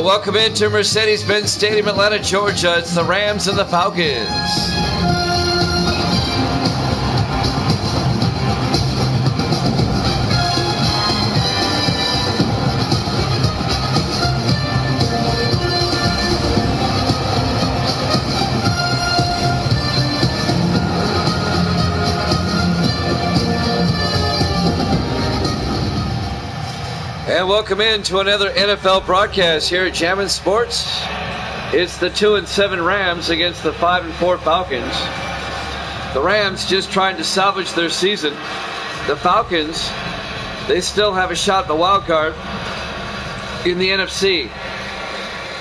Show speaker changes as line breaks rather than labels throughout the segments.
Welcome into Mercedes-Benz Stadium, Atlanta, Georgia. It's the Rams and the Falcons. And welcome in to another NFL broadcast here at Jammin' Sports. It's the 2-7 Rams against the 5-4 Falcons. The Rams just trying to salvage their season. The Falcons, they still have a shot at the wild card in the NFC.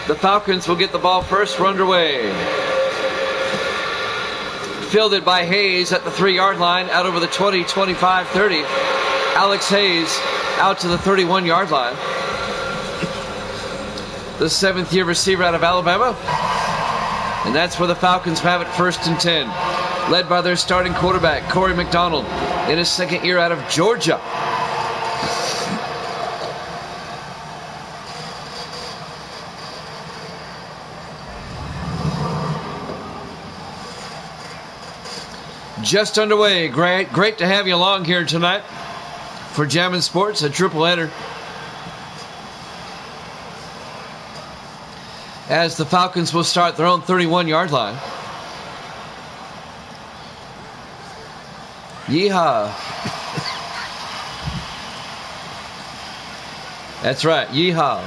The Falcons will get the ball first. We're underway. Fielded by Hayes at the 3-yard line, out over the 20, 25, 30. Alex Hayes out to the 31-yard line. The 7th-year receiver out of Alabama. And that's where the Falcons have it, 1st and 10. Led by their starting quarterback, Corey McDonald, in his 2nd year out of Georgia. Just underway. Great to have you along here tonight for Jammin' Sports, a triple header. As the Falcons will start their own 31-yard line. Yeehaw. That's right, yeehaw.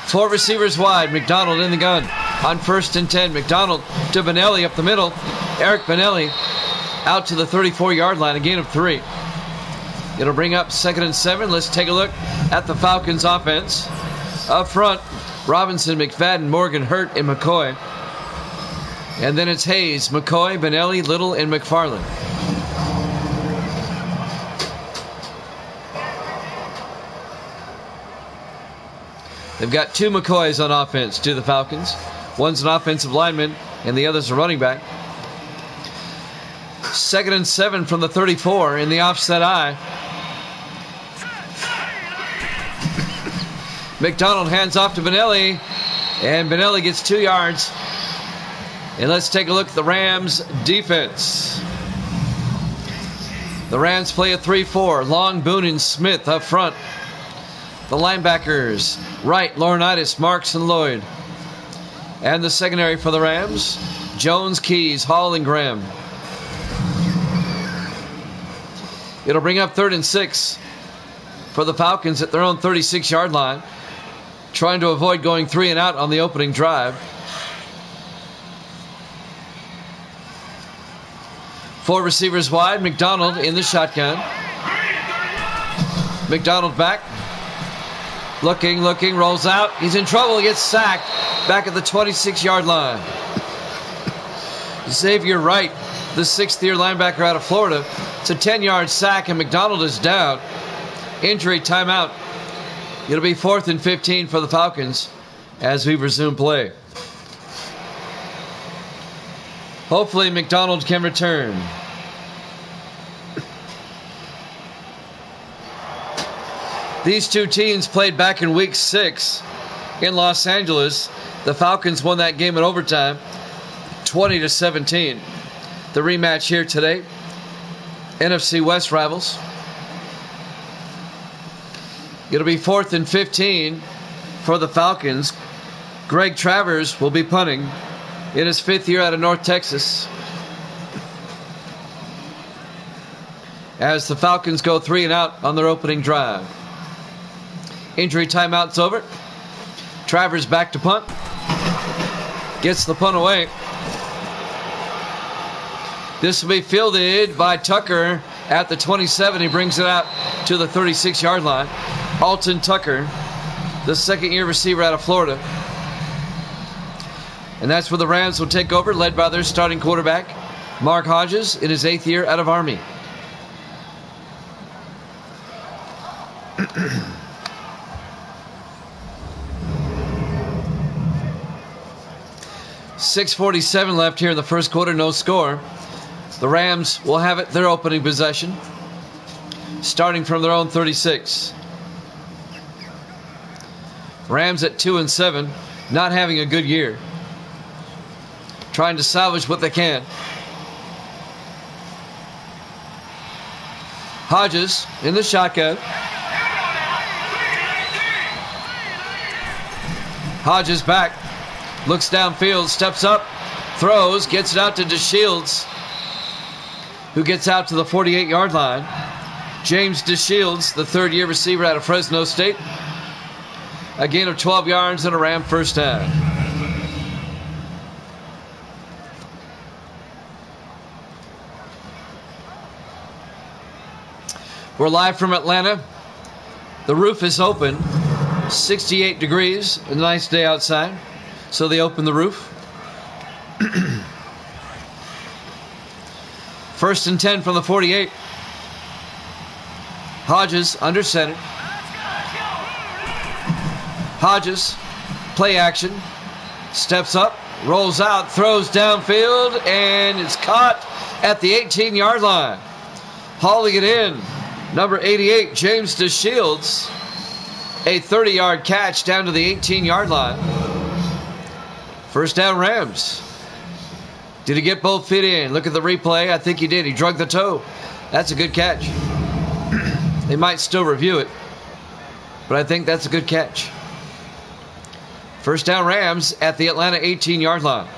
4 receivers wide, McDonald in the gun. On 1st and 10, McDonald to Benelli up the middle. Eric Benelli out to the 34-yard line, a gain of 3. It'll bring up 2nd and 7. Let's take a look at the Falcons offense. Up front, Robinson, McFadden, Morgan, Hurt, and McCoy. And then it's Hayes, McCoy, Benelli, Little, and McFarland. They've got 2 McCoys on offense to the Falcons. One's an offensive lineman, and the other's a running back. 2nd and 7 from the 34 in the offset eye. McDonald hands off to Benelli, and Benelli gets 2 yards. And let's take a look at the Rams defense. The Rams play a 3-4. Long, Boone, and Smith up front. The linebackers, Wright, Laurinaitis, Marks, and Lloyd. And the secondary for the Rams, Jones, Keys, Hall, and Graham. It'll bring up 3rd and 6 for the Falcons at their own 36-yard line, trying to avoid going 3 and out on the opening drive. 4 receivers wide, McDonald in the shotgun. McDonald back. Looking, rolls out. He's in trouble, he gets sacked back at the 26-yard line. Xavier Wright, the 6th-year linebacker out of Florida. It's a 10-yard sack, and McDonald is down. Injury timeout. It'll be 4th and 15 for the Falcons as we resume play. Hopefully McDonald can return. These two teams played back in week 6 in Los Angeles. The Falcons won that game in overtime, 20-17. The rematch here today. NFC West rivals. It'll be 4th and 15 for the Falcons. Greg Travers will be punting in his 5th year out of North Texas. As the Falcons go 3 and out on their opening drive. Injury timeout's over. Travers back to punt. Gets the punt away. This will be fielded by Tucker at the 27. He brings it out to the 36-yard line. Alton Tucker, the 2nd-year receiver out of Florida. And that's where the Rams will take over, led by their starting quarterback, Mark Hodges, in his 8th year out of Army. .647 left here in the first quarter, no score. The Rams will have it their opening possession, starting from their own 36. Rams at 2-7, not having a good year. Trying to salvage what they can. Hodges in the shotgun. Hodges back. Looks downfield, steps up, throws, gets it out to DeShields, who gets out to the 48-yard line. James DeShields, the third-year receiver out of Fresno State. A gain of 12 yards and a Ram first down. We're live from Atlanta. The roof is open. 68 degrees. A nice day outside. So they open the roof. First and 10 from the 48. Hodges under center. Hodges, play action. Steps up, rolls out, throws downfield, and it's caught at the 18-yard line. Hauling it in. Number 88, James DeShields. A 30-yard catch down to the 18-yard line. First down, Rams. Did he get both feet in? Look at the replay. I think he did. He drug the toe. That's a good catch. They might still review it, but I think that's a good catch. First down, Rams at the Atlanta 18-yard line.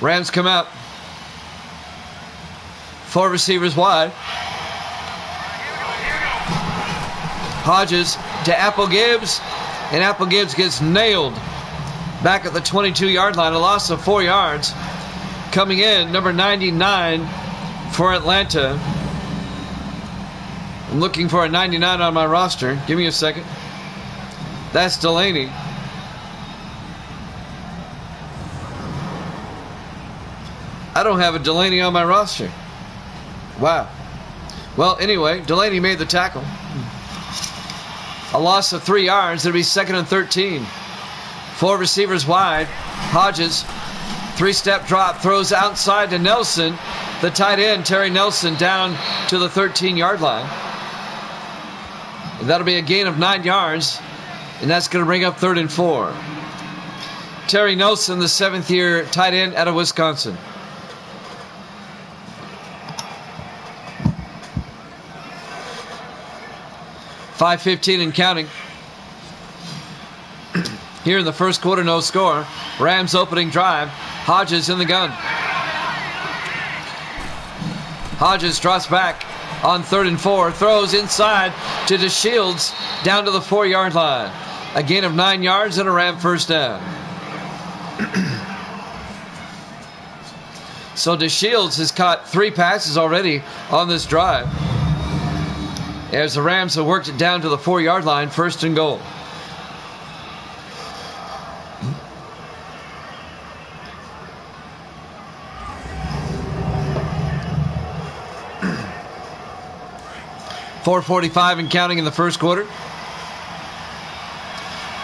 Rams come out. 4 receivers wide. Hodges to Apple Gibbs, and Apple Gibbs gets nailed back at the 22-yard line. A loss of 4 yards. Coming in, number 99 for Atlanta. I'm looking for a 99 on my roster. Give me a second. That's Delaney. I don't have a Delaney on my roster. Wow. Well, anyway, Delaney made the tackle. A loss of 3 yards. It'll be 2nd and 13. 4 receivers wide. Hodges, 3-step drop, throws outside to Nelson. The tight end, Terry Nelson, down to the 13-yard line. And that'll be a gain of 9 yards. And that's going to bring up 3rd and 4. Terry Nelson, the 7th-year tight end out of Wisconsin. .5:15 and counting. Here in the first quarter, no score. Rams opening drive. Hodges in the gun. Hodges drops back on 3rd and 4. Throws inside to DeShields down to the 4-yard line. A gain of 9 yards and a Ram first down. So DeShields has caught 3 passes already on this drive, as the Rams have worked it down to the 4-yard line, 1st and goal. .445 and counting in the first quarter.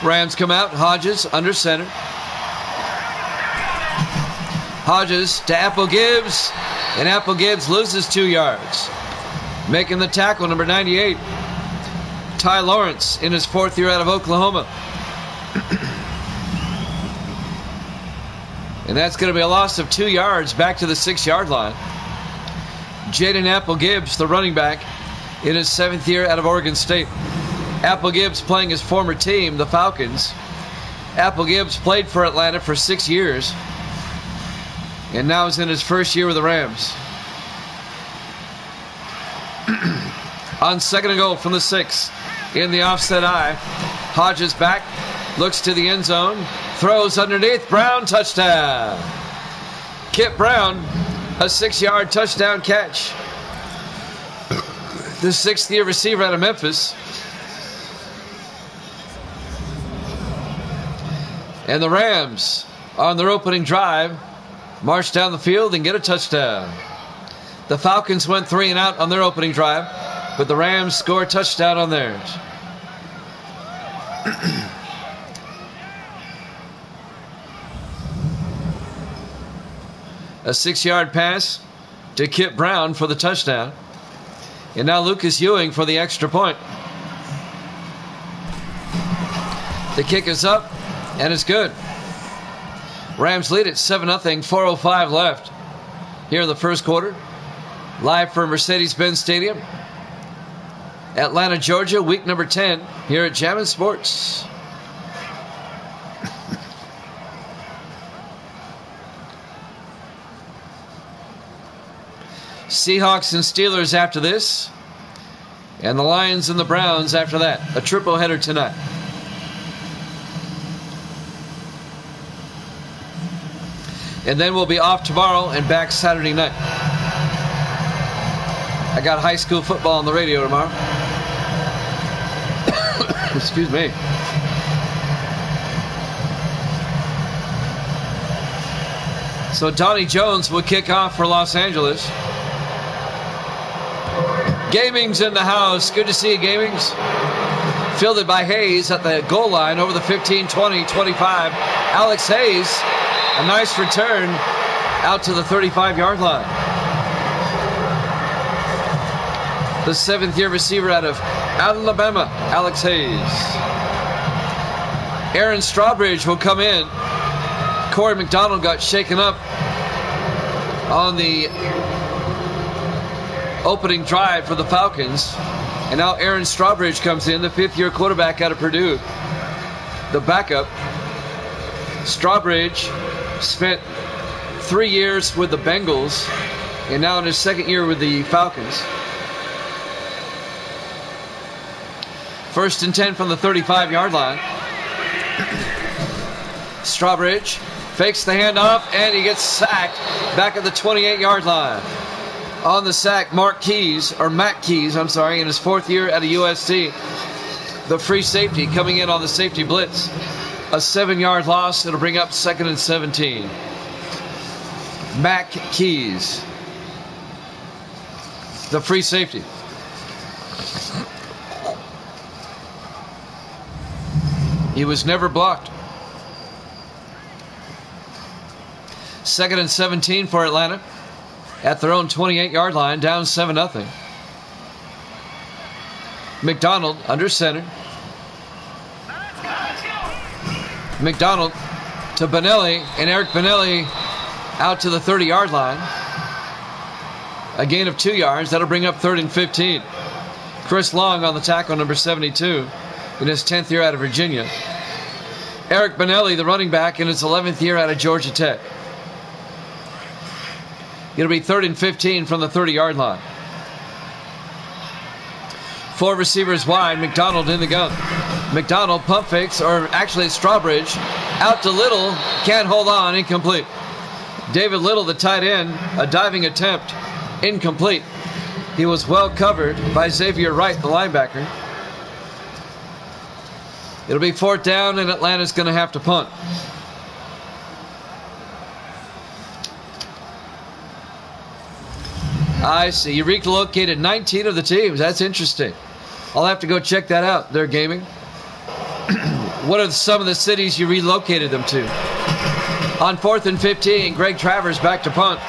Rams come out. Hodges under center. Hodges to Apple Gibbs, and Apple Gibbs loses 2 yards. Making the tackle, number 98, Ty Lawrence, in his 4th year out of Oklahoma. And that's going to be a loss of 2 yards back to the 6-yard line. Jaden Apple Gibbs, the running back, in his 7th year out of Oregon State. Apple Gibbs playing his former team, the Falcons. Apple Gibbs played for Atlanta for 6 years, and now is in his 1st year with the Rams. On 2nd and goal from the 6, in the offset eye. Hodges back, looks to the end zone, throws underneath. Brown, touchdown. Kip Brown, a 6-yard touchdown catch. The 6th-year receiver out of Memphis. And the Rams, on their opening drive, march down the field and get a touchdown. The Falcons went 3 and out on their opening drive, but the Rams score a touchdown on theirs. A 6-yard pass to Kip Brown for the touchdown. And now Lucas Ewing for the extra point. The kick is up, and it's good. Rams lead at 7-0, 4:05 left here in the first quarter. Live from Mercedes-Benz Stadium, Atlanta, Georgia, week number 10 here at Jammin' Sports. Seahawks and Steelers after this, and the Lions and the Browns after that. A triple header tonight. And then we'll be off tomorrow and back Saturday night. I got high school football on the radio tomorrow. Excuse me. So Donnie Jones will kick off for Los Angeles. Gaming's in the house. Good to see you, Gaming's. Fielded by Hayes at the goal line over the 15, 20, 25. Alex Hayes, a nice return out to the 35-yard line. The 7th-year receiver out of Alabama, Alex Hayes. Aaron Strawbridge will come in. Corey McDonald got shaken up on the opening drive for the Falcons. And now Aaron Strawbridge comes in, the 5th-year quarterback out of Purdue. The backup. Strawbridge spent 3 years with the Bengals and now in his 2nd year with the Falcons. 1st and 10 from the 35-yard line. Strawbridge fakes the handoff, and he gets sacked back at the 28-yard line. On the sack, Matt Keys, in his 4th year at USC. The free safety coming in on the safety blitz. A 7-yard loss. It'll bring up 2nd and 17. Matt Keys, the free safety. He was never blocked. 2nd and 17 for Atlanta at their own 28-yard line, down 7-0. McDonald under center. McDonald to Benelli, and Eric Benelli out to the 30-yard line. A gain of 2 yards. That'll bring up 3rd and 15. Chris Long on the tackle, number 72, in his 10th year out of Virginia. Eric Benelli, the running back, in his 11th year out of Georgia Tech. It'll be 3rd and 15 from the 30-yard line. 4 receivers wide. McDonald in the gun. McDonald pump fakes, or actually Strawbridge, out to Little. Can't hold on. Incomplete. David Little, the tight end, a diving attempt. Incomplete. He was well covered by Xavier Wright, the linebacker. It'll be 4th down, and Atlanta's going to have to punt. I see. You relocated 19 of the teams. That's interesting. I'll have to go check that out. They're gaming. What are some of the cities you relocated them to? On 4th and 15, Greg Travers back to punt.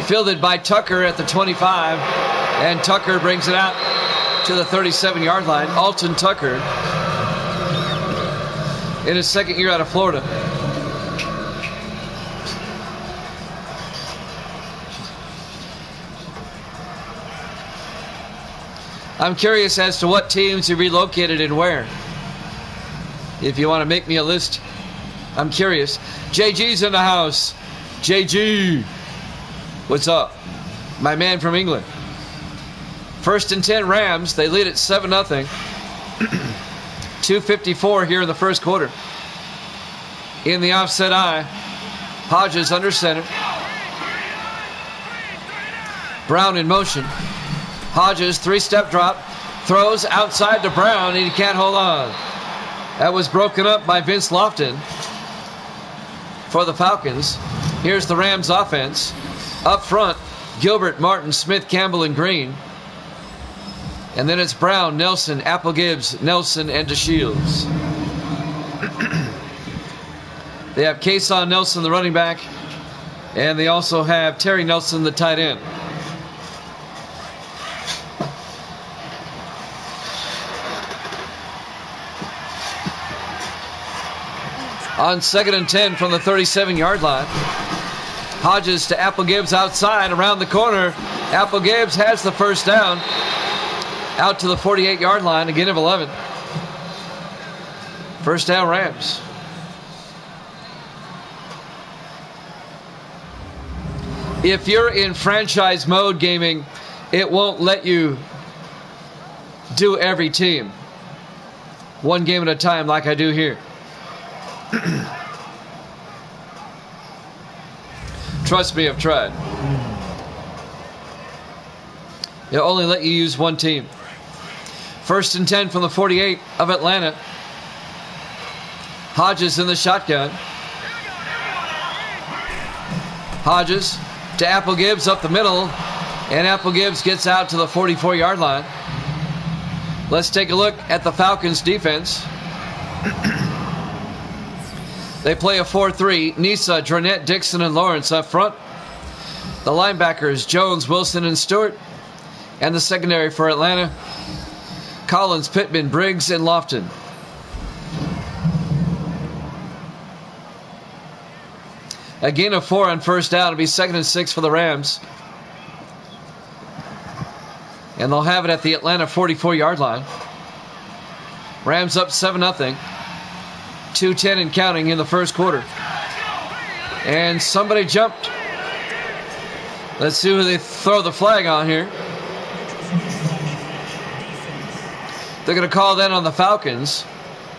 Fielded by Tucker at the 25, and Tucker brings it out to the 37-yard line. Alton Tucker in his 2nd year out of Florida. I'm curious as to what teams you relocated and where. If you want to make me a list, I'm curious. JG's in the house. JG, what's up? My man from England. 1st and 10 Rams. They lead at 7-0. 2:54 here in the first quarter. In the offset eye, Hodges under center. Brown in motion. Hodges, 3-step drop, throws outside to Brown, and he can't hold on. That was broken up by Vince Lofton for the Falcons. Here's the Rams offense. Up front, Gilbert, Martin, Smith, Campbell, and Green. And then it's Brown, Nelson, Apple-Gibbs, Nelson, and DeShields. They have Kason Nelson, the running back, and they also have Terry Nelson, the tight end. On 2nd and 10 from the 37-yard line. Hodges to Apple Gibbs outside around the corner. Apple Gibbs has the first down. Out to the 48-yard line, a gain of 11. First down, Rams. If you're in franchise mode gaming, it won't let you do every team one game at a time like I do here. Trust me, I've tried. It'll only let you use one team. 1st and 10 from the 48 of Atlanta. Hodges in the shotgun. Hodges to Apple Gibbs up the middle. And Apple Gibbs gets out to the 44-yard line. Let's take a look at the Falcons defense. They play a 4-3. Nisa, Dronette, Dixon, and Lawrence up front. The linebackers, Jones, Wilson, and Stewart. And the secondary for Atlanta, Collins, Pittman, Briggs, and Lofton. A gain of 4 on first down. It'll be 2nd and 6 for the Rams. And they'll have it at the Atlanta 44-yard line. Rams up 7-0. 2:10 and counting in the first quarter. And somebody jumped. Let's see who they throw the flag on here. They're going to call that on the Falcons.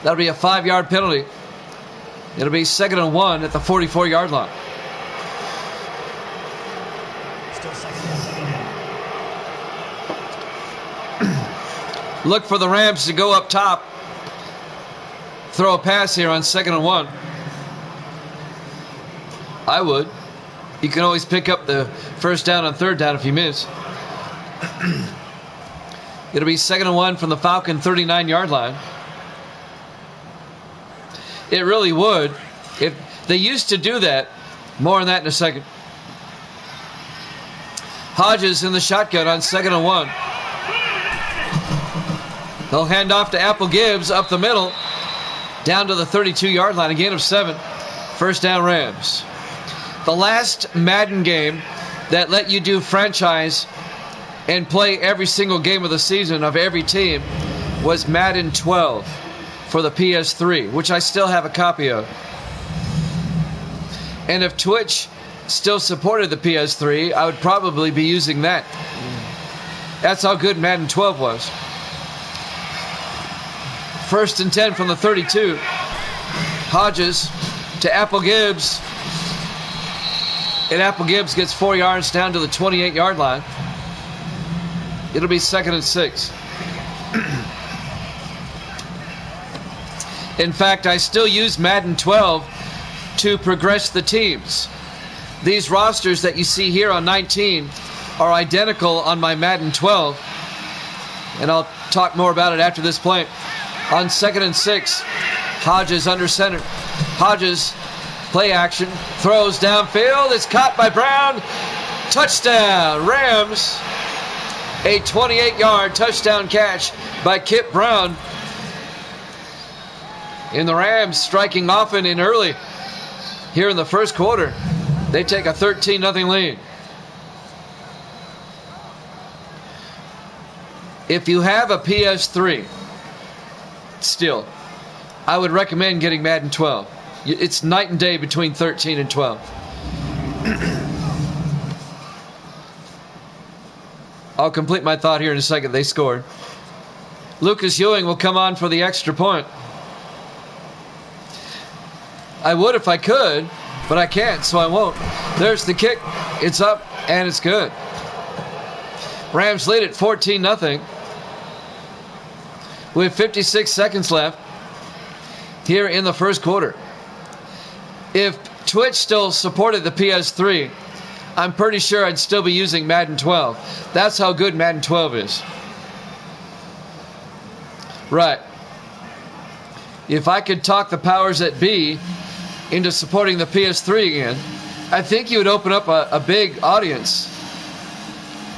That'll be a 5-yard penalty. It'll be 2nd and 1 at the 44-yard line. Look for the Rams to go up top. Throw a pass here on 2nd and 1. I would. You can always pick up the first down on 3rd down if you miss. It'll be 2nd and 1 from the Falcon 39-yard line. It really would. If they used to do that. More on that in a second. Hodges in the shotgun on 2nd and 1. They'll hand off to Apple Gibbs up the middle. Down to the 32-yard line. A gain of 7. First down, Rams. The last Madden game that let you do franchise and play every single game of the season of every team was Madden 12 for the PS3, which I still have a copy of. And if Twitch still supported the PS3, I would probably be using that. That's how good Madden 12 was. 1st and 10 from the 32. Hodges to Apple Gibbs. And Apple Gibbs gets 4 yards down to the 28-yard line. It'll be 2nd and 6. In fact, I still use Madden 12 to progress the teams. These rosters that you see here on 19 are identical on my Madden 12. And I'll talk more about it after this play. On 2nd and 6, Hodges under center. Hodges, play action, throws downfield. It's caught by Brown. Touchdown, Rams. A 28-yard touchdown catch by Kip Brown. And the Rams striking often and early here in the first quarter. They take a 13-0 lead. If you have a PS3, still, I would recommend getting Madden 12. It's night and day between 13 and 12. I'll complete my thought here in a second. They scored. Lucas Ewing will come on for the extra point. I would if I could, but I can't, so I won't. There's the kick. It's up, and it's good. Rams lead it 14-0. With 56 seconds left here in the first quarter. If Twitch still supported the PS3, I'm pretty sure I'd still be using Madden 12. That's how good Madden 12 is. Right. If I could talk the powers that be into supporting the PS3 again, I think you would open up a big audience.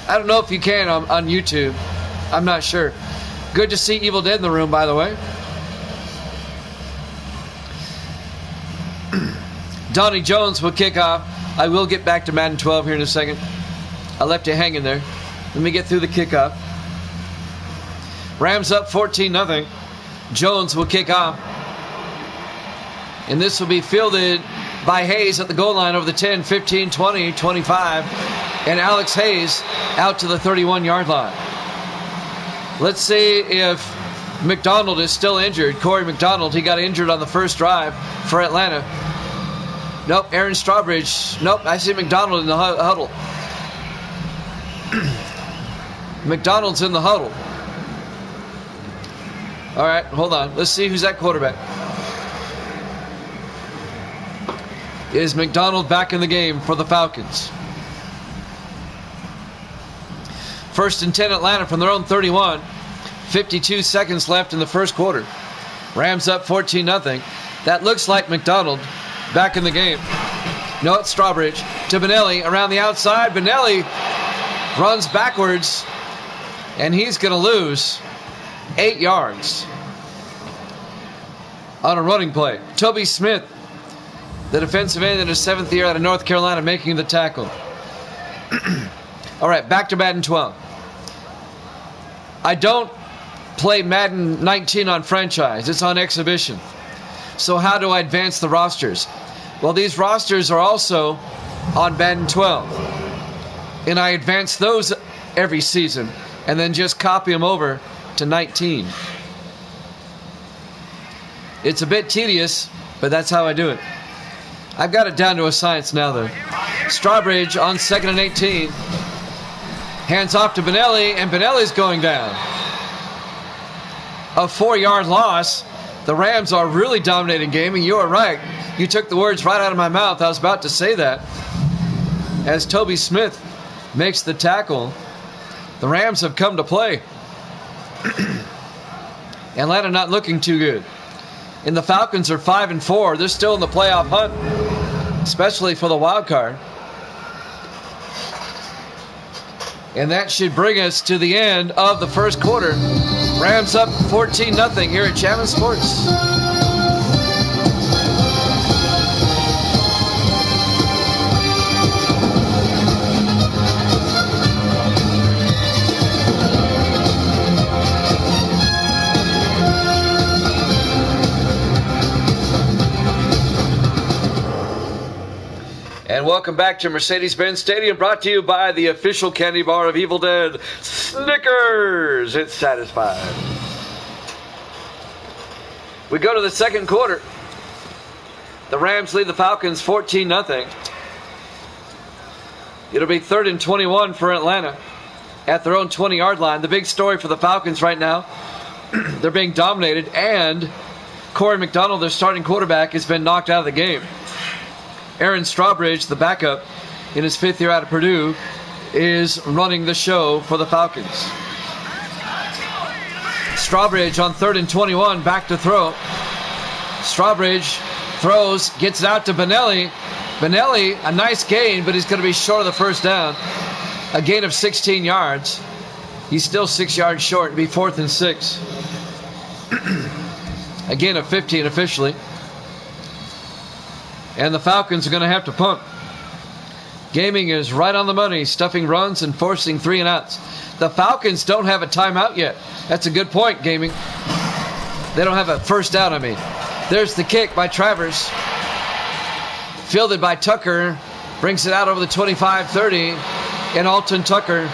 I don't know if you can on YouTube. I'm not sure. Good to see Evil Dead in the room, by the way. Donnie Jones will kick off. I will get back to Madden 12 here in a second. I left you hanging there. Let me get through the kickoff. Rams up 14-0. Jones will kick off. And this will be fielded by Hayes at the goal line over the 10, 15, 20, 25. And Alex Hayes out to the 31-yard line. Let's see if McDonald is still injured. Corey McDonald, he got injured on the first drive for Atlanta. Nope, Aaron Strawbridge. Nope, I see McDonald in the huddle. McDonald's in the huddle. All right, hold on. Let's see who's at quarterback. Is McDonald back in the game for the Falcons? 1st and 10 Atlanta from their own 31. 52 seconds left in the first quarter. Rams up 14-0. That looks like McDonald back in the game. No, it's Strawbridge to Benelli around the outside. Benelli runs backwards, and he's going to lose 8 yards on a running play. Toby Smith, the defensive end in his 7th year out of North Carolina, making the tackle. All right, back to Madden 12. I don't play Madden 19 on franchise. It's on exhibition. So how do I advance the rosters? Well, these rosters are also on Madden 12. And I advance those every season and then just copy them over to 19. It's a bit tedious, but that's how I do it. I've got it down to a science now, though. Strawbridge on 2nd and 18. Hands off to Benelli, and Benelli's going down. A 4-yard loss. The Rams are really dominating gaming. You are right. You took the words right out of my mouth. I was about to say that. As Toby Smith makes the tackle, the Rams have come to play. Atlanta not looking too good. And the Falcons are 5-4. They're still in the playoff hunt, especially for the wild card. And that should bring us to the end of the first quarter. Rams up 14-0 here at Chapman Sports. And welcome back to Mercedes-Benz Stadium, brought to you by the official candy bar of Evil Dead, Snickers. It's satisfied. We go to the second quarter. The Rams lead the Falcons 14-0. It'll be 3rd and 21 for Atlanta at their own 20-yard line. The big story for the Falcons right now, they're being dominated, and Corey McDonald, their starting quarterback, has been knocked out of the game. Aaron Strawbridge, the backup in his 5th year out of Purdue, is running the show for the Falcons. Strawbridge on 3rd and 21, back to throw. Strawbridge throws, gets it out to Benelli. Benelli, a nice gain, but he's going to be short of the first down. A gain of 16 yards. He's still 6 yards short. It'll be 4th and 6. A gain of 15 officially. And the Falcons are going to have to punt. Gaming is right on the money, stuffing runs and forcing 3 and outs. The Falcons don't have a timeout yet. That's a good point, Gaming. They don't have a first down, I mean. There's the kick by Travers. Fielded by Tucker. Brings it out over the 25-30. And Alton Tucker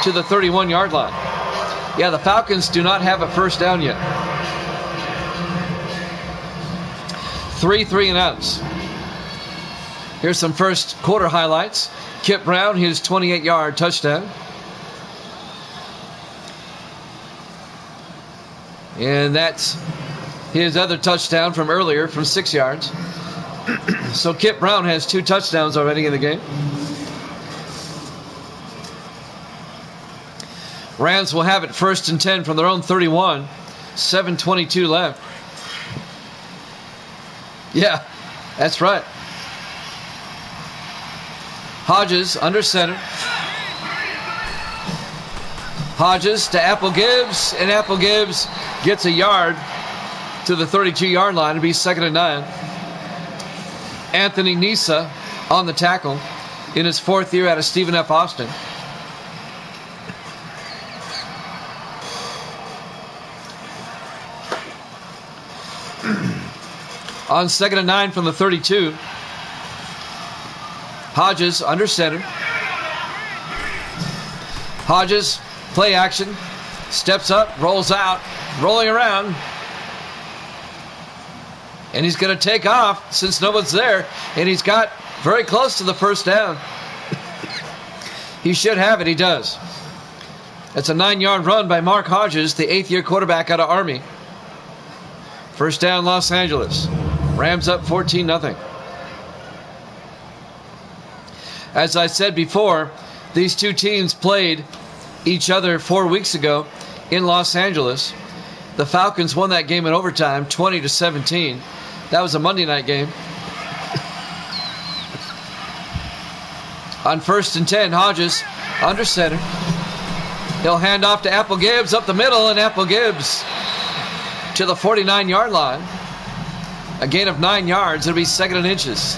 to the 31-yard line. Yeah, the Falcons do not have a first down yet. 3 and outs. Here's some first quarter highlights. Kip Brown, his 28-yard touchdown. And that's his other touchdown from earlier from 6 yards. So Kip Brown has 2 touchdowns already in the game. Rams will have it 1st and 10 from their own 31. 7:22 left. Yeah, that's right. Hodges under center. Hodges to Apple Gibbs, and Apple Gibbs gets a yard to the 32-yard line. It'll be 2nd and 9. Anthony Nisa on the tackle in his 4th year out of Stephen F. Austin. On 2nd and 9 from the 32. Hodges under center. Hodges, play action. Steps up, rolls out, rolling around. And he's going to take off since no one's there. And he's got very close to the first down. He should have it. He does. That's a 9-yard run by Mark Hodges, the 8th-year quarterback out of Army. First down, Los Angeles. Rams up 14-0. As I said before, these two teams played each other 4 weeks ago in Los Angeles. The Falcons won that game in overtime, 20-17. That was a Monday night game. On 1st and 10, Hodges under center. He'll hand off to Apple Gibbs up the middle, and Apple Gibbs to the 49-yard line. A gain of 9 yards. It'll be 2nd and inches.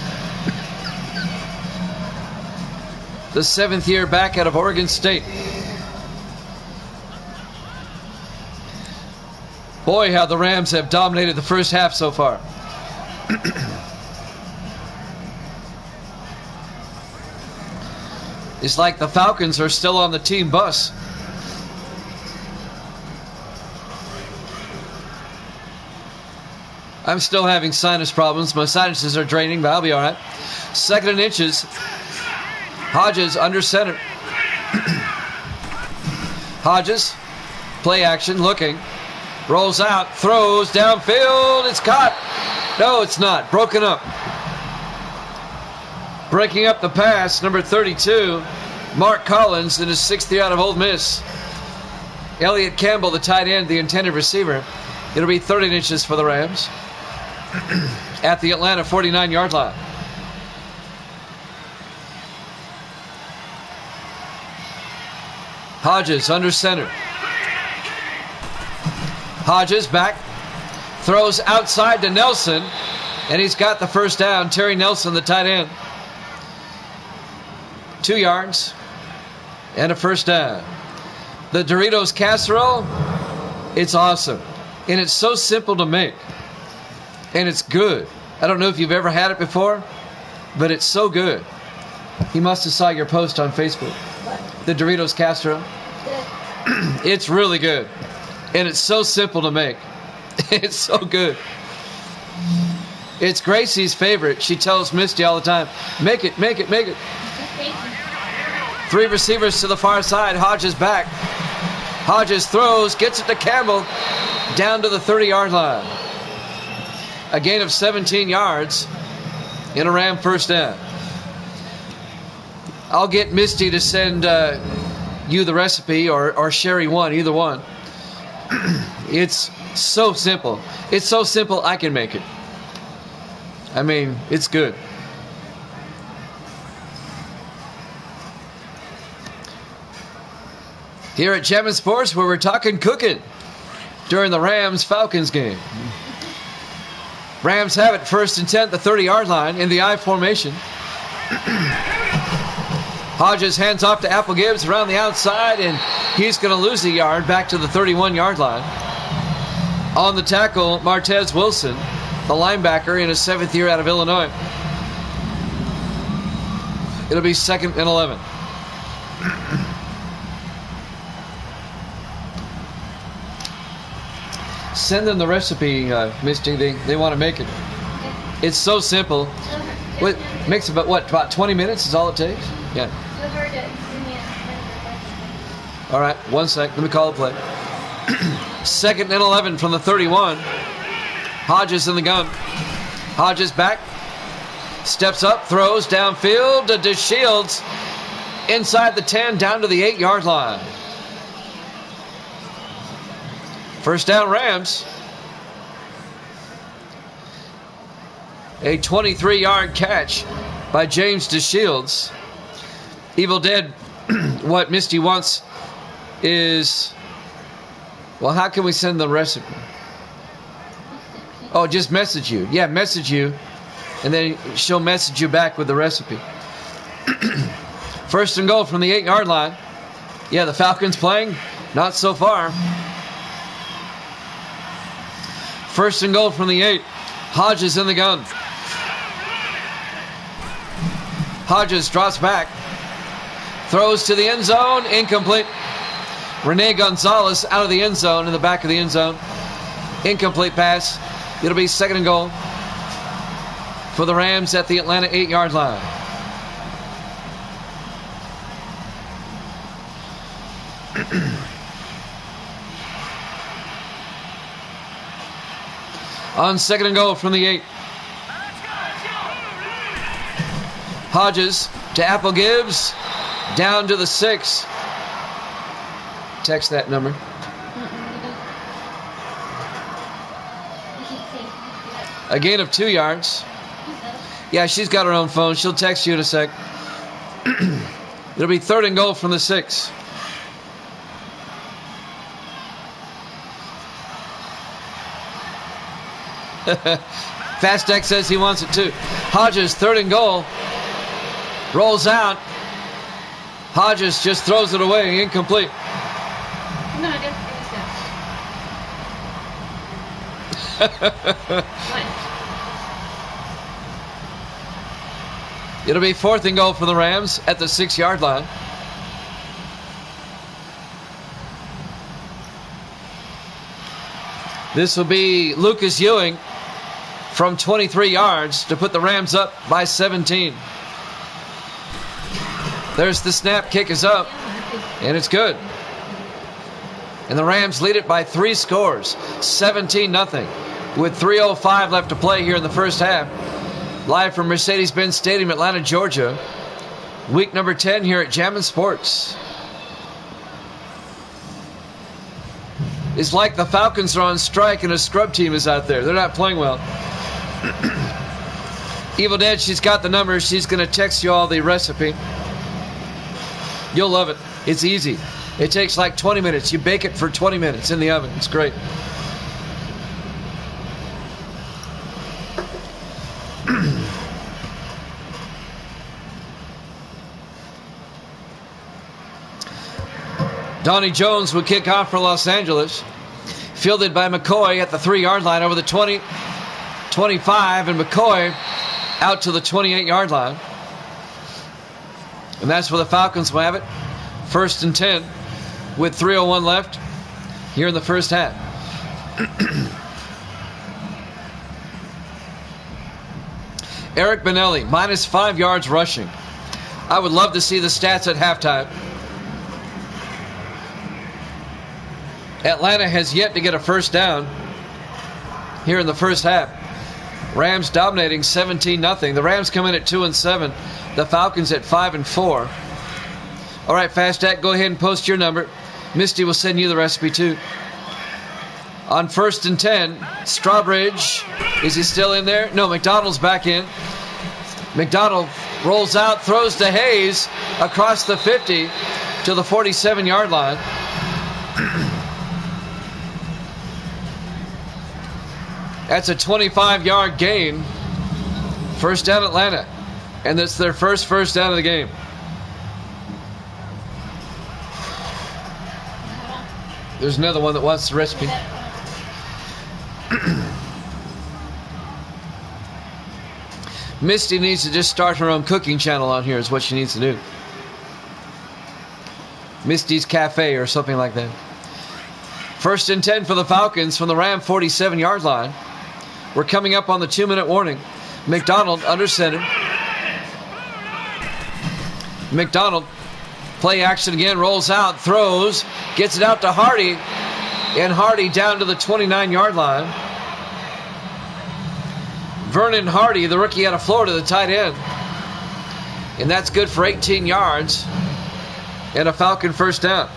The 7th-year back out of Oregon State. Boy, how the Rams have dominated the first half so far. It's like the Falcons are still on the team bus. I'm still having sinus problems. My sinuses are draining, but I'll be all right. 2nd and inches. Hodges under center. Hodges, play action, looking. Rolls out, throws, downfield. It's caught. No, it's not. Broken up. Breaking up the pass, number 32, Mark Collins in his 6th year out of Ole Miss. Elliott Campbell, the tight end, the intended receiver. It'll be 30 inches for the Rams at the Atlanta 49-yard line. Hodges under center. Hodges back. Throws outside to Nelson. And he's got the first down. Terry Nelson, the tight end. 2 yards. And a first down. The Doritos casserole, it's awesome. And it's so simple to make. And it's good. I don't know if you've ever had it before, but it's so good. He must have saw your post on Facebook. The Doritos casserole. It's really good. And it's so simple to make. It's so good. It's Gracie's favorite. She tells Misty all the time, make it, make it, make it. 3 receivers to the far side. Hodges back. Hodges throws, gets it to Campbell, down to the 30-yard line. A gain of 17 yards in a Ram first down. I'll get Misty to send you the recipe, or Sherry one, either one. It's so simple. It's so simple I can make it. I mean, it's good. Here at Gem Sports, where we're talking cooking during the Rams-Falcons game. Rams have it 1st and 10 at the 30-yard line in the I formation. Hodges hands off to Apple Gibbs around the outside, and he's going to lose a yard back to the 31-yard line. On the tackle, Martez Wilson, the linebacker in his 7th year out of Illinois. It'll be 2nd and 11. Send them the recipe, Misty. They want to make it. It's so simple. What makes about 20 minutes is all it takes? Yeah. All right, 1 sec. Let me call the play. 2nd and 11 from the 31. Hodges in the gun. Hodges back. Steps up, throws downfield to DeShields. Inside the 10, down to the 8-yard line. First down, Rams. A 23-yard catch by James DeShields. Evil Dead, what Misty wants is, well, how can we send the recipe? Oh, just message you. Yeah, message you and then she'll message you back with the recipe. First and goal from the 8-yard line. Yeah, the Falcons playing? Not so far. First and goal from the 8. Hodges in the gun. Hodges drops back. Throws to the end zone. Incomplete. Renee Gonzalez out of the end zone, in the back of the end zone. Incomplete pass. It'll be second and goal for the Rams at the Atlanta 8-yard line. On second and goal from the 8. Hodges to Apple Gibbs. Down to the 6. Text that number. A gain of 2 yards. Yeah, she's got her own phone. She'll text you in a sec. It'll be third and goal from the 6. Fast X says he wants it too. Hodges, third and goal. Rolls out. Hodges just throws it away. Incomplete.
No, I didn't.
It'll be fourth and goal for the Rams at the 6-yard line. This will be Lucas Ewing from 23 yards to put the Rams up by 17. There's the snap. Kick is up. And it's good. And the Rams lead it by 3 scores. 17-0. With 3:05 left to play here in the first half. Live from Mercedes-Benz Stadium, Atlanta, Georgia. Week number 10 here at Jammin' Sports. It's like the Falcons are on strike and a scrub team is out there. They're not playing well. Evil Dead, she's got the numbers. She's going to text you all the recipe. You'll love it. It's easy. It takes like 20 minutes. You bake it for 20 minutes in the oven. It's great. Donnie Jones will kick off for Los Angeles. Fielded by McCoy at the 3-yard line over the 20, 25, and McCoy out to the 28-yard line. And that's where the Falcons will have it. First and 10 with 3:01 left here in the first half. Eric Benelli, minus 5 yards rushing. I would love to see the stats at halftime. Atlanta has yet to get a first down here in the first half. Rams dominating 17-0. The Rams come in at 2-7. The Falcons at 5-4. All right, Fast Act, go ahead and post your number. Misty will send you the recipe too. On first and 10, Strawbridge. Is he still in there? No, McDonald's back in. McDonald rolls out, throws to Hayes across the 50 to the 47-yard line. That's a 25-yard gain. First down Atlanta. And that's their first down of the game. There's another one that wants the recipe. Misty needs to just start her own cooking channel on here is what she needs to do. Misty's Cafe or something like that. First and 10 for the Falcons from the Ram 47-yard line. We're coming up on the 2-minute warning. McDonald under center. McDonald, play action again, rolls out, throws, gets it out to Hardy, and Hardy down to the 29-yard line. Vernon Hardy, the rookie out of Florida, the tight end. And that's good for 18 yards and a Falcon first down.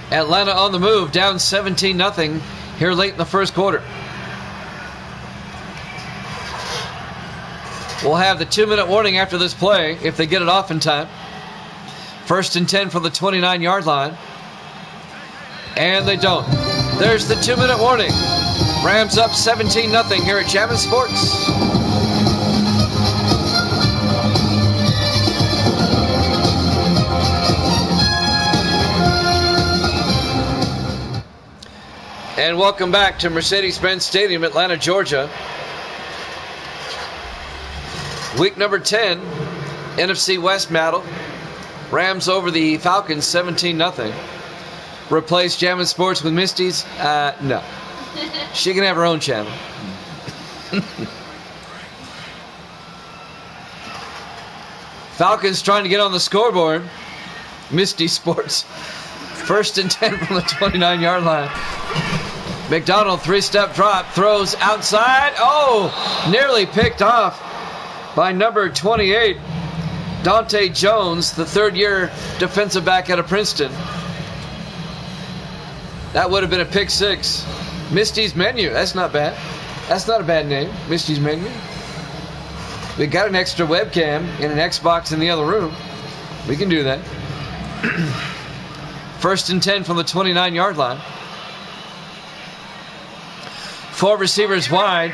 Atlanta on the move, down 17-0 here late in the first quarter. We'll have the 2-minute warning after this play if they get it off in time. First and 10 from the 29-yard line. And they don't. There's the 2-minute warning. Rams up 17-0 here at Jammin' Sports. And welcome back to Mercedes-Benz Stadium, Atlanta, Georgia. Week number 10, NFC West battle. Rams over the Falcons 17-0. Replace Jammin' Sports with Misty's? No. She can have her own channel. Falcons trying to get on the scoreboard. Misty Sports. 1st and 10 from the 29-yard line. McDonald, 3-step drop, throws outside. Oh, nearly picked off by number 28, Dante Jones, the third-year defensive back out of Princeton. That would have been a pick six. Misty's Menu, that's not bad. That's not a bad name, Misty's Menu. We got an extra webcam and an Xbox in the other room. We can do that. 1st and 10 from the 29-yard line. 4 receivers wide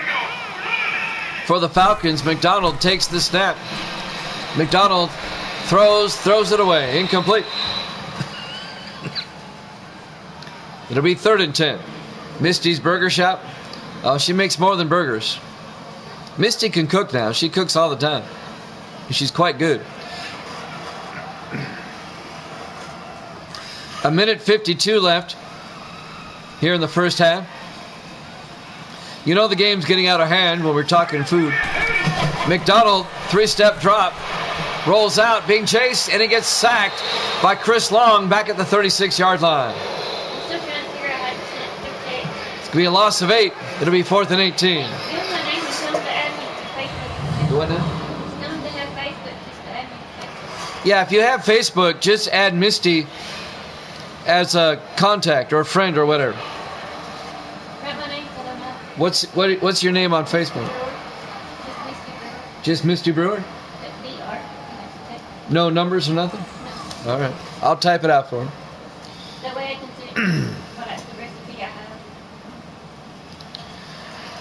for the Falcons. McDonald takes the snap. McDonald throws it away. Incomplete. It'll be 3rd and 10. Misty's Burger Shop. Oh, she makes more than burgers. Misty can cook now. She cooks all the time. She's quite good. A minute 52 left here in the first half. You know the game's getting out of hand when we're talking food. McDonald, 3-step drop, rolls out, being chased, and he gets sacked by Chris Long back at the 36-yard line.
Still trying to figure out how to dictate.
It's going to be a loss of 8. It'll be 4th and 18.
Give my name and tell them to add me to Facebook.
Do what now?
Tell them to have Facebook just to add me to Facebook.
Yeah, if you have Facebook, just add Misty as a contact or a friend or whatever.
Write my name so they'll know.
What's your name on Facebook?
Just Misty Brewer.
Just Misty Brewer?
That's B-R.
No numbers or nothing?
No.
All right. I'll type it out for him.
That way I can see what the recipe I have.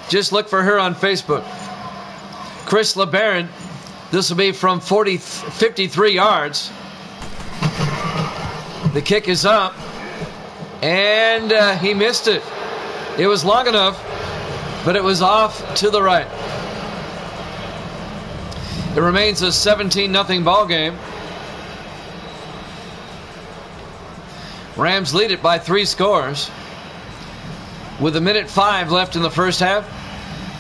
Just look for her on Facebook. Chris LeBaron. This will be from 53 yards. The kick is up. And he missed it. It was long enough, but it was off to the right. It remains a 17-0 ball game. Rams lead it by 3 scores. With 1:05 left in the first half.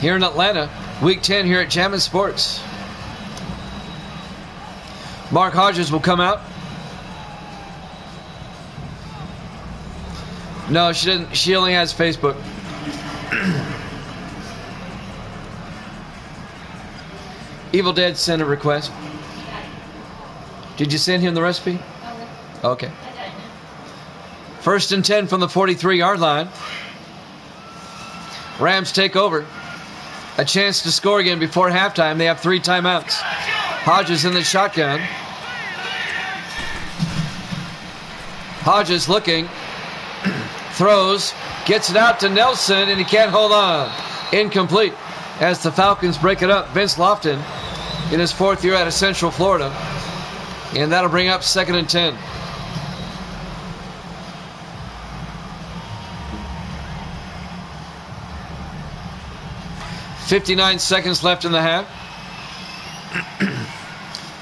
Here in Atlanta, Week 10 here at Jammin' Sports. Mark Hodges will come out. No, she didn't. She only has Facebook. Evil Dead sent a request. Did you send him the recipe? Okay. 1st and 10 from the 43-yard line. Rams take over. A chance to score again before halftime. They have 3 timeouts. Hodges in the shotgun. Hodges looking. Throws. Gets it out to Nelson, and he can't hold on. Incomplete. As the Falcons break it up, Vince Lofton in his 4th year out of Central Florida. And that'll bring up 2nd and 10. .59 seconds left in the half.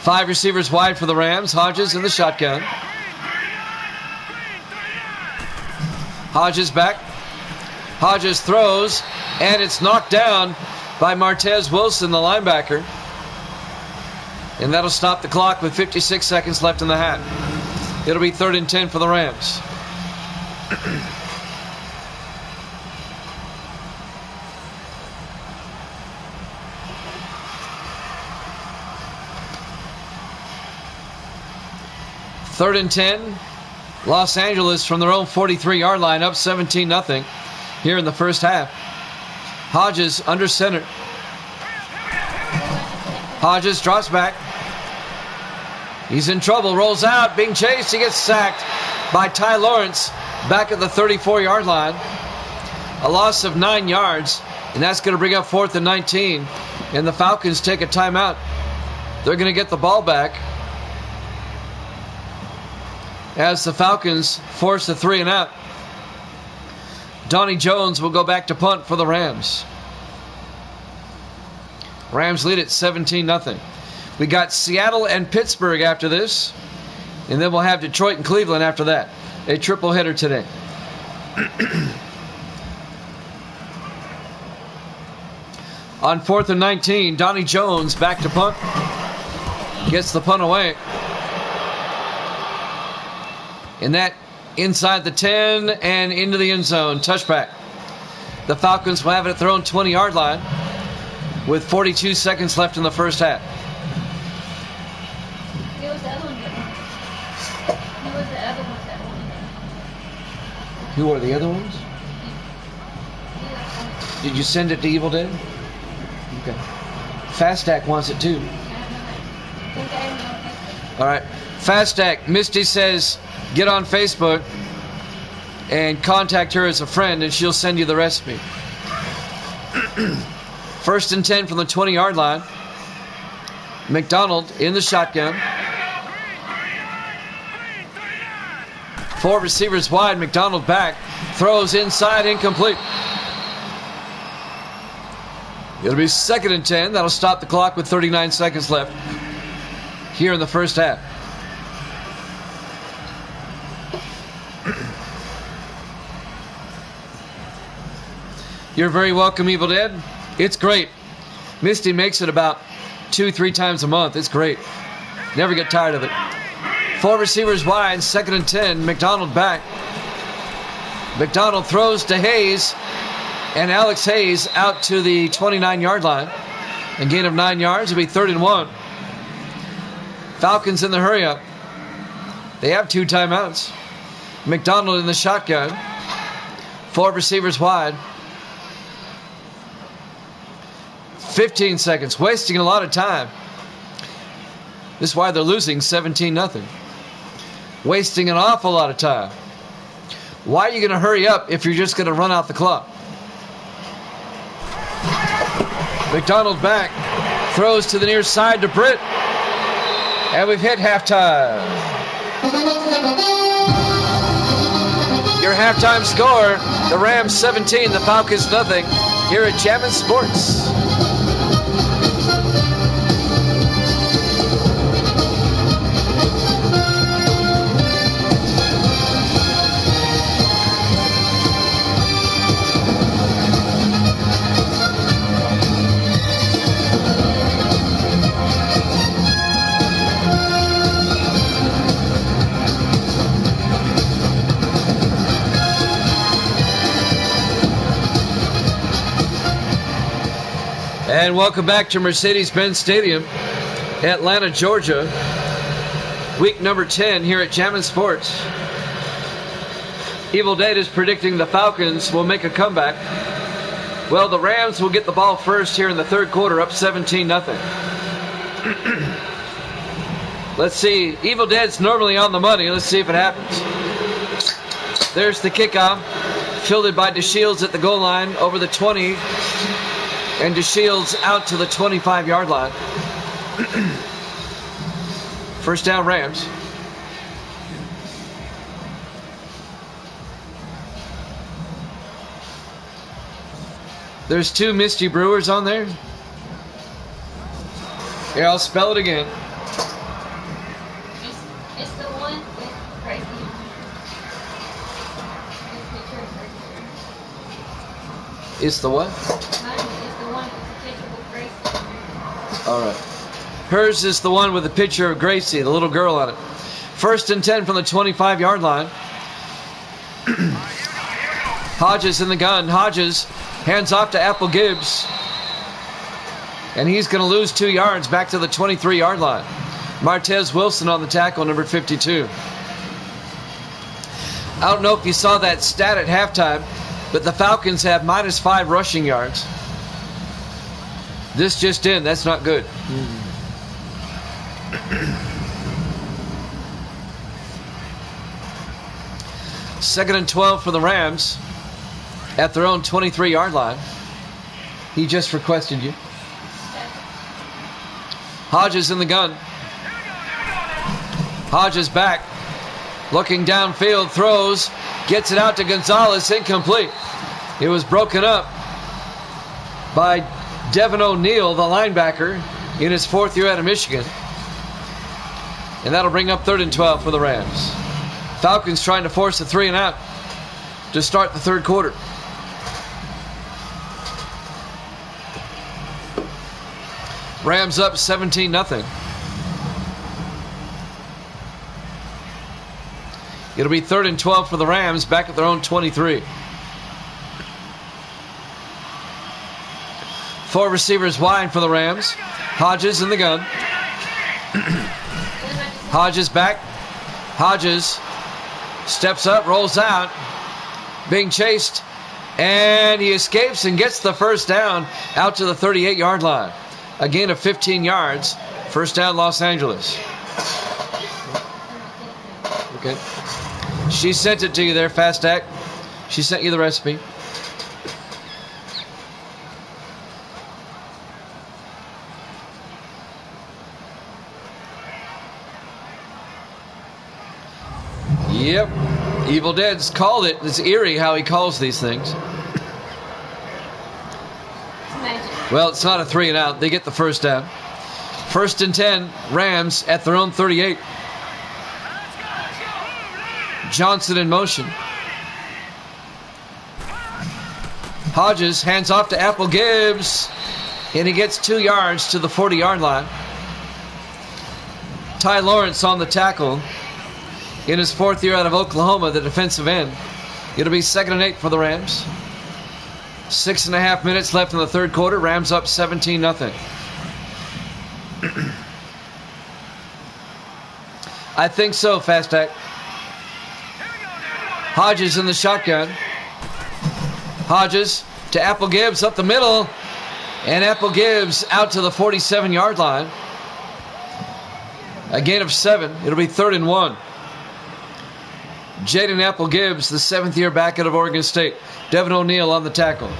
5 receivers wide for the Rams. Hodges in the shotgun. Hodges back. Hodges throws, and it's knocked down by Martez Wilson, the linebacker. And that'll stop the clock with 56 seconds left in the half. It'll be 3rd and 10 for the Rams. Third and 10. Los Angeles from their own 43-yard line, up 17-0 here in the first half. Hodges under center. Hodges drops back. He's in trouble, rolls out, being chased. He gets sacked by Ty Lawrence back at the 34-yard line. A loss of 9 yards, and that's going to bring up 4th and 19. And the Falcons take a timeout. They're going to get the ball back as the Falcons force a 3 and out. Donnie Jones will go back to punt for the Rams. Rams lead it 17-0. We got Seattle and Pittsburgh after this, and then we'll have Detroit and Cleveland after that. A triple header today. On 4th and 19, Donnie Jones back to punt. Gets the punt away. And that inside the 10 and into the end zone. Touchback. The Falcons will have it at their own 20-yard line with 42 seconds left in the first half.
Who was the other one that won?
Who are the other ones? Did you send it to Evil Dead? Okay. Fast Stack wants it too. All right. Fast Stack, Misty says get on Facebook and contact her as a friend and she'll send you the recipe. 1st and 10 from the 20-yard line. McDonald in the shotgun. 4 receivers wide. McDonald back. Throws inside, incomplete. It'll be 2nd and 10. That'll stop the clock with 39 seconds left here in the first half. You're very welcome, Evil Dead. It's great. Misty makes it about 2-3 times a month. It's great. Never get tired of it. 4 receivers wide, 2nd and 10. McDonald back. McDonald throws to Hayes. And Alex Hayes out to the 29-yard line. A gain of 9 yards. It'll be 3rd and 1. Falcons in the hurry up. They have 2 timeouts. McDonald in the shotgun. 4 receivers wide. 15 seconds. Wasting a lot of time. This is why they're losing 17-0. Wasting an awful lot of time. Why are you going to hurry up if you're just going to run out the clock? McDonald back. Throws to the near side to Britt. And we've hit halftime. Your halftime score, the Rams 17, the Falcons nothing, here at Jammin' Sports. And welcome back to Mercedes-Benz Stadium, Atlanta, Georgia. Week number 10 here at Jammin' Sports. Evil Dead is predicting the Falcons will make a comeback. Well, the Rams will get the ball first here in the third quarter, up 17-0. Let's see. Evil Dead's normally on the money. Let's see if it happens. There's the kickoff. Fielded by DeShields at the goal line over the 20. And DeShields out to the 25-yard line. First down, Rams. There's 2 Misty Brewers on there. Here, I'll spell it again.
It's the one with Gracie.
It's the what?
Mine is the one with the picture with Gracie.
All right. Hers is the one with the picture of Gracie, the little girl on it. 1st and 10 from the 25-yard line. Hodges in the gun. Hodges hands off to Apple Gibbs. And he's going to lose 2 yards back to the 23-yard line. Martez Wilson on the tackle, number 52. I don't know if you saw that stat at halftime, but the Falcons have -5 rushing yards. This just in. That's not good. 2nd and 12 for the Rams at their own 23-yard line. He just requested you. Hodges in the gun. Hodges back. Looking downfield, throws, gets it out to Gonzalez, incomplete. It was broken up by Devin O'Neal, the linebacker, in his 4th year out of Michigan. And that'll bring up 3rd and 12 for the Rams. Falcons trying to force a 3 and out to start the 3rd quarter. Rams up 17-0. It'll be 3rd and 12 for the Rams back at their own 23. 4 receivers wide for the Rams. Hodges in the gun. Hodges back. Hodges steps up, rolls out, being chased, and he escapes and gets the first down out to the 38-yard line. A gain of 15 yards. First down, Los Angeles. Okay. She sent it to you there, Fast Act. She sent you the recipe. Yep. Evil Dead's called it. It's eerie how he calls these things. Well, it's not a 3 and out. They get the first down. 1st and 10, Rams at their own 38. Johnson in motion. Hodges hands off to Apple Gibbs, and he gets 2 yards to the 40-yard line. Ty Lawrence on the tackle in his 4th year out of Oklahoma, the defensive end. It'll be 2nd and 8 for the Rams. 6.5 minutes left in the 3rd quarter. Rams up 17-0. I think so, Fast Act. Hodges in the shotgun. Hodges to Apple Gibbs up the middle. And Apple Gibbs out to the 47-yard line. A gain of 7. It'll be 3rd and 1. Jaden Apple Gibbs, the 7th year back out of Oregon State. Devin O'Neal on the tackle.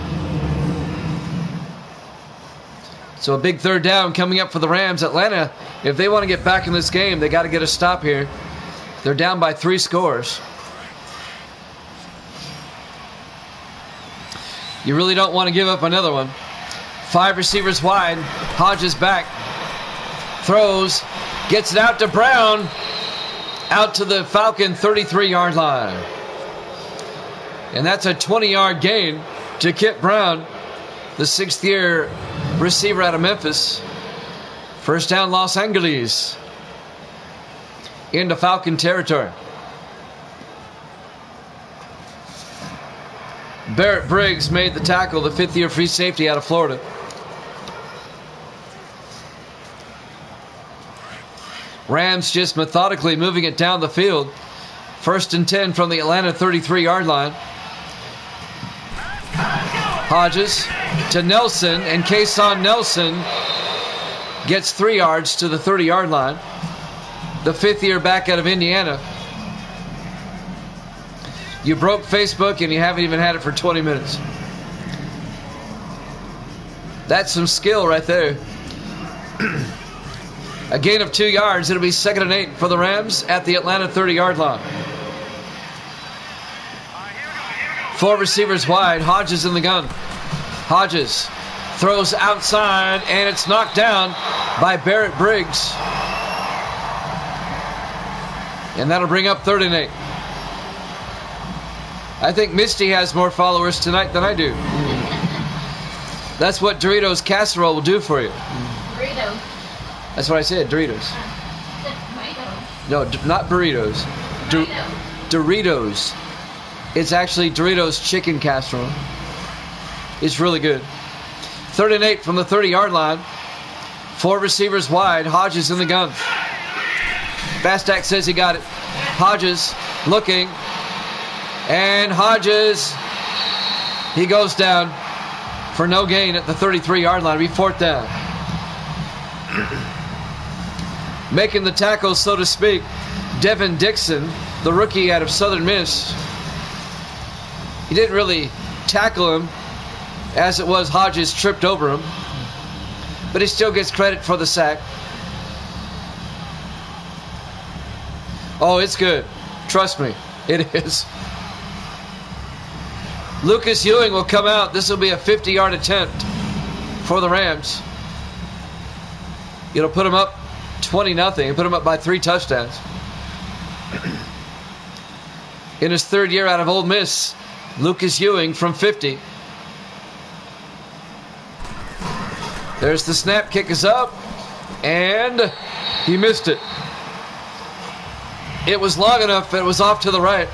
So a big 3rd down coming up for the Rams. Atlanta, if they want to get back in this game, they got to get a stop here. They're down by 3 scores. You really don't want to give up another one. 5 receivers wide. Hodges back. Throws. Gets it out to Brown. Out to the Falcon 33-yard line. And that's a 20-yard gain to Kip Brown, the 6th year receiver out of Memphis. First down, Los Angeles. Into Falcon territory. Barrett Briggs made the tackle, the 5th year free safety out of Florida. Rams just methodically moving it down the field. 1st and 10 from the Atlanta 33-yard line. Hodges to Nelson, and Kason Nelson gets 3 yards to the 30-yard line. The 5th year back out of Indiana. You broke Facebook and you haven't even had it for 20 minutes. That's some skill right there. A gain of 2 yards. It'll be 2nd and 8 for the Rams at the Atlanta 30-yard line. 4 receivers wide. Hodges in the gun. Hodges throws outside, and it's knocked down by Barrett Briggs. And that'll bring up 3rd and 8. I think Misty has more followers tonight than I do. That's what Doritos casserole will do for you.
Burrito.
That's what I said, Doritos. No, not burritos. Doritos. It's actually Doritos chicken casserole. It's really good. 3rd and 8 from the 30-yard line. 4 receivers wide. Hodges in the gun. Bastak says he got it. Hodges looking. And Hodges, he goes down for no gain at the 33-yard line. It'll be 4th down. Making the tackle, so to speak, Devin Dixon, the rookie out of Southern Miss. He didn't really tackle him, as it was Hodges tripped over him. But he still gets credit for the sack. Oh, it's good. Trust me, it is. Lucas Ewing will come out. This will be a 50-yard attempt for the Rams. It'll put them up 20-0. Put them up by 3 touchdowns. In his 3rd year out of Ole Miss, Lucas Ewing from 50. There's the snap. Kick is up. And he missed it. It was long enough. It was off to the right.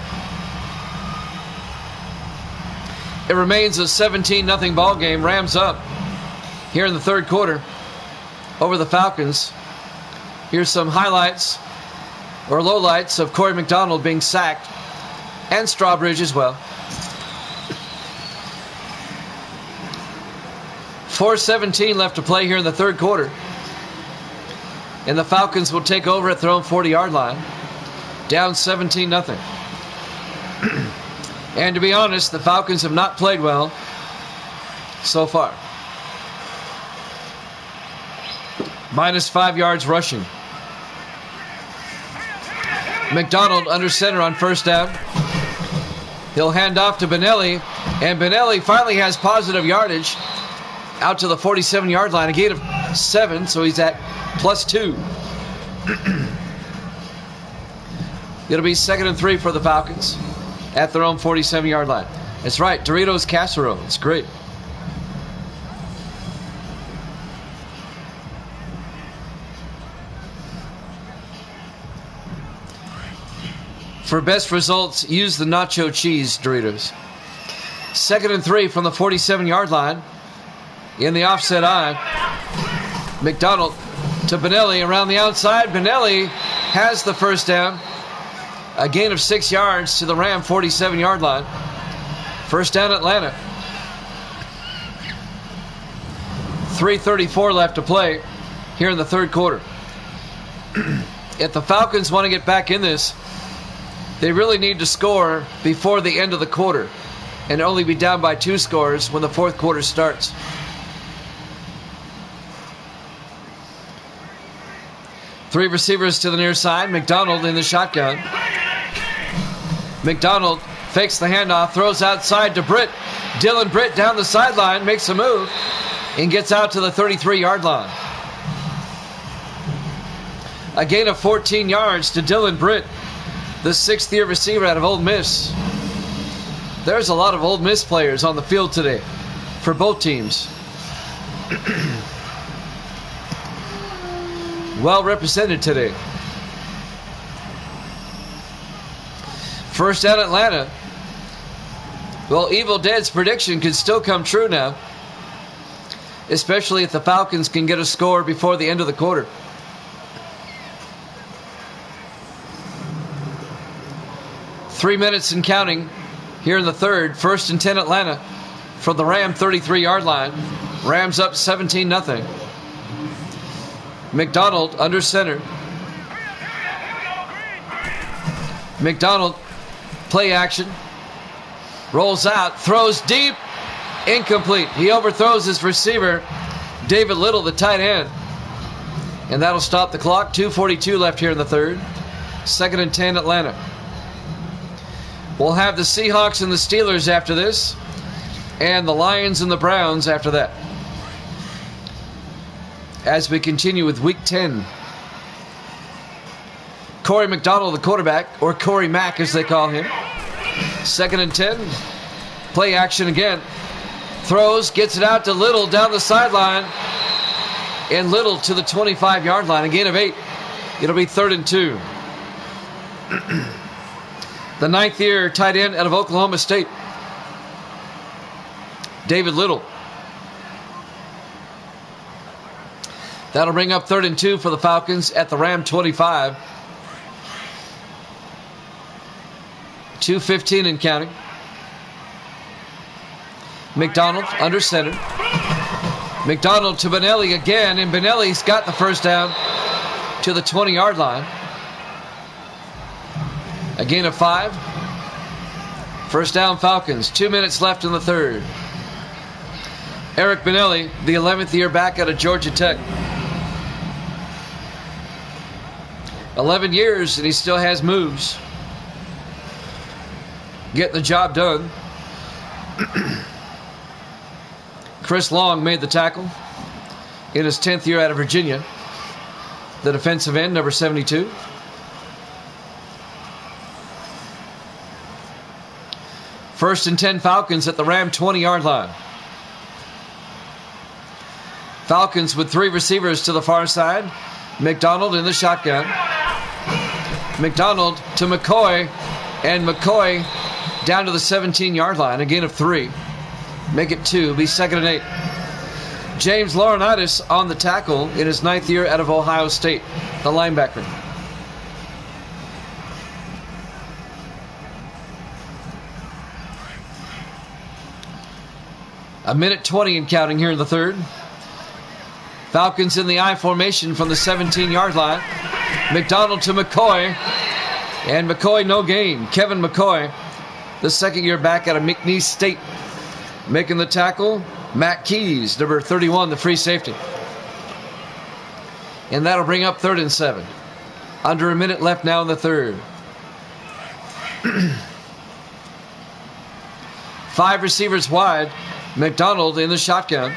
It remains a 17-0 ball game. Rams up here in the 3rd quarter over the Falcons. Here's some highlights or lowlights of Corey McDonald being sacked, and Strawbridge as well. 4:17 left to play here in the 3rd quarter. And the Falcons will take over at their own 40-yard line. Down 17-0. And to be honest, the Falcons have not played well so far. -5 yards rushing. McDonald under center on 1st down. He'll hand off to Benelli, and Benelli finally has positive yardage out to the 47-yard line. A gain of 7, so he's at +2. It'll be 2nd and 3 for the Falcons at their own 47-yard line. That's right, Doritos Casserole. It's great. For best results, use the nacho cheese Doritos. 2nd and 3 from the 47-yard line. In the offset eye, McDonald to Benelli around the outside. Benelli has the 1st down. A gain of 6 yards to the Ram 47-yard line. 1st down Atlanta. 3:34 left to play here in the 3rd quarter. If the Falcons want to get back in this, they really need to score before the end of the quarter and only be down by 2 scores when the 4th quarter starts. Three receivers to the near side. McDonald in the shotgun. McDonald fakes the handoff, throws outside to Britt. Dylan Britt down the sideline, makes a move, and gets out to the 33-yard line. A gain of 14 yards to Dylan Britt, the 6th-year receiver out of Ole Miss. There's a lot of Ole Miss players on the field today for both teams. Well represented today. 1st down Atlanta. Well, Evil Dead's prediction could still come true now, especially if the Falcons can get a score before the end of the quarter. Three minutes and counting here in the 3rd. 1st and 10 Atlanta from the Ram 33-yard line. Rams up 17-0. McDonald under center. McDonald, play action. Rolls out, throws deep. Incomplete. He overthrows his receiver, David Little, the tight end. And that'll stop the clock. 2:42 left here in the 3rd. 2nd and 10 Atlanta. We'll have the Seahawks and the Steelers after this, and the Lions and the Browns after that, as we continue with Week 10. Corey McDonald, the quarterback, or Corey Mack as they call him. 2nd and 10. Play action again. Throws, gets it out to Little down the sideline. And Little to the 25-yard line. A gain of 8. It'll be 3rd and 2. The 9th-year tight end out of Oklahoma State, David Little. That'll bring up 3rd and 2 for the Falcons at the Ram 25. 2:15 and counting. McDonald under center. McDonald to Benelli again, and Benelli's got the 1st down to the 20-yard line. A gain of 5. First down, Falcons. 2 minutes left in the third. Eric Benelli, the 11th year back out of Georgia Tech. 11 years and he still has moves. Getting the job done. Chris Long made the tackle in his 10th year out of Virginia. The defensive end, number 72. First and 10 Falcons at the Ram 20-yard line. Falcons with 3 receivers to the far side. McDonald in the shotgun. McDonald to McCoy. And McCoy down to the 17-yard line. A gain of 3. Make it 2. Be 2nd and 8. James Laurinaitis on the tackle in his 9th year out of Ohio State. The linebacker. A minute 20 and counting here in the third. Falcons in the I formation from the 17-yard line. McDonald to McCoy. And McCoy no gain. Kevin McCoy, the 2nd year back out of McNeese State. Making the tackle, Matt Keys, number 31, the free safety. And that'll bring up 3rd and 7. Under a minute left now in the third. 5 receivers wide. McDonald in the shotgun.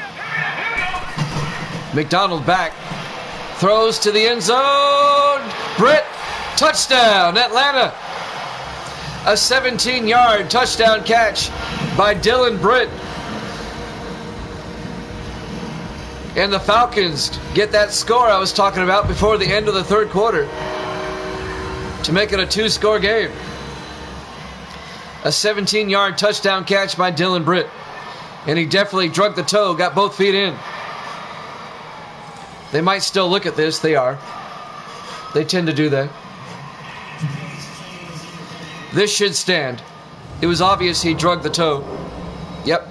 McDonald back. Throws to the end zone. Britt, touchdown, Atlanta. A 17-yard touchdown catch by Dylan Britt. And the Falcons get that score I was talking about before the end of the third quarter to make it a 2-score game. A 17-yard touchdown catch by Dylan Britt. And he definitely drug the toe, got both feet in. They might still look at this. They are. They tend to do that. This should stand. It was obvious he drug the toe. Yep.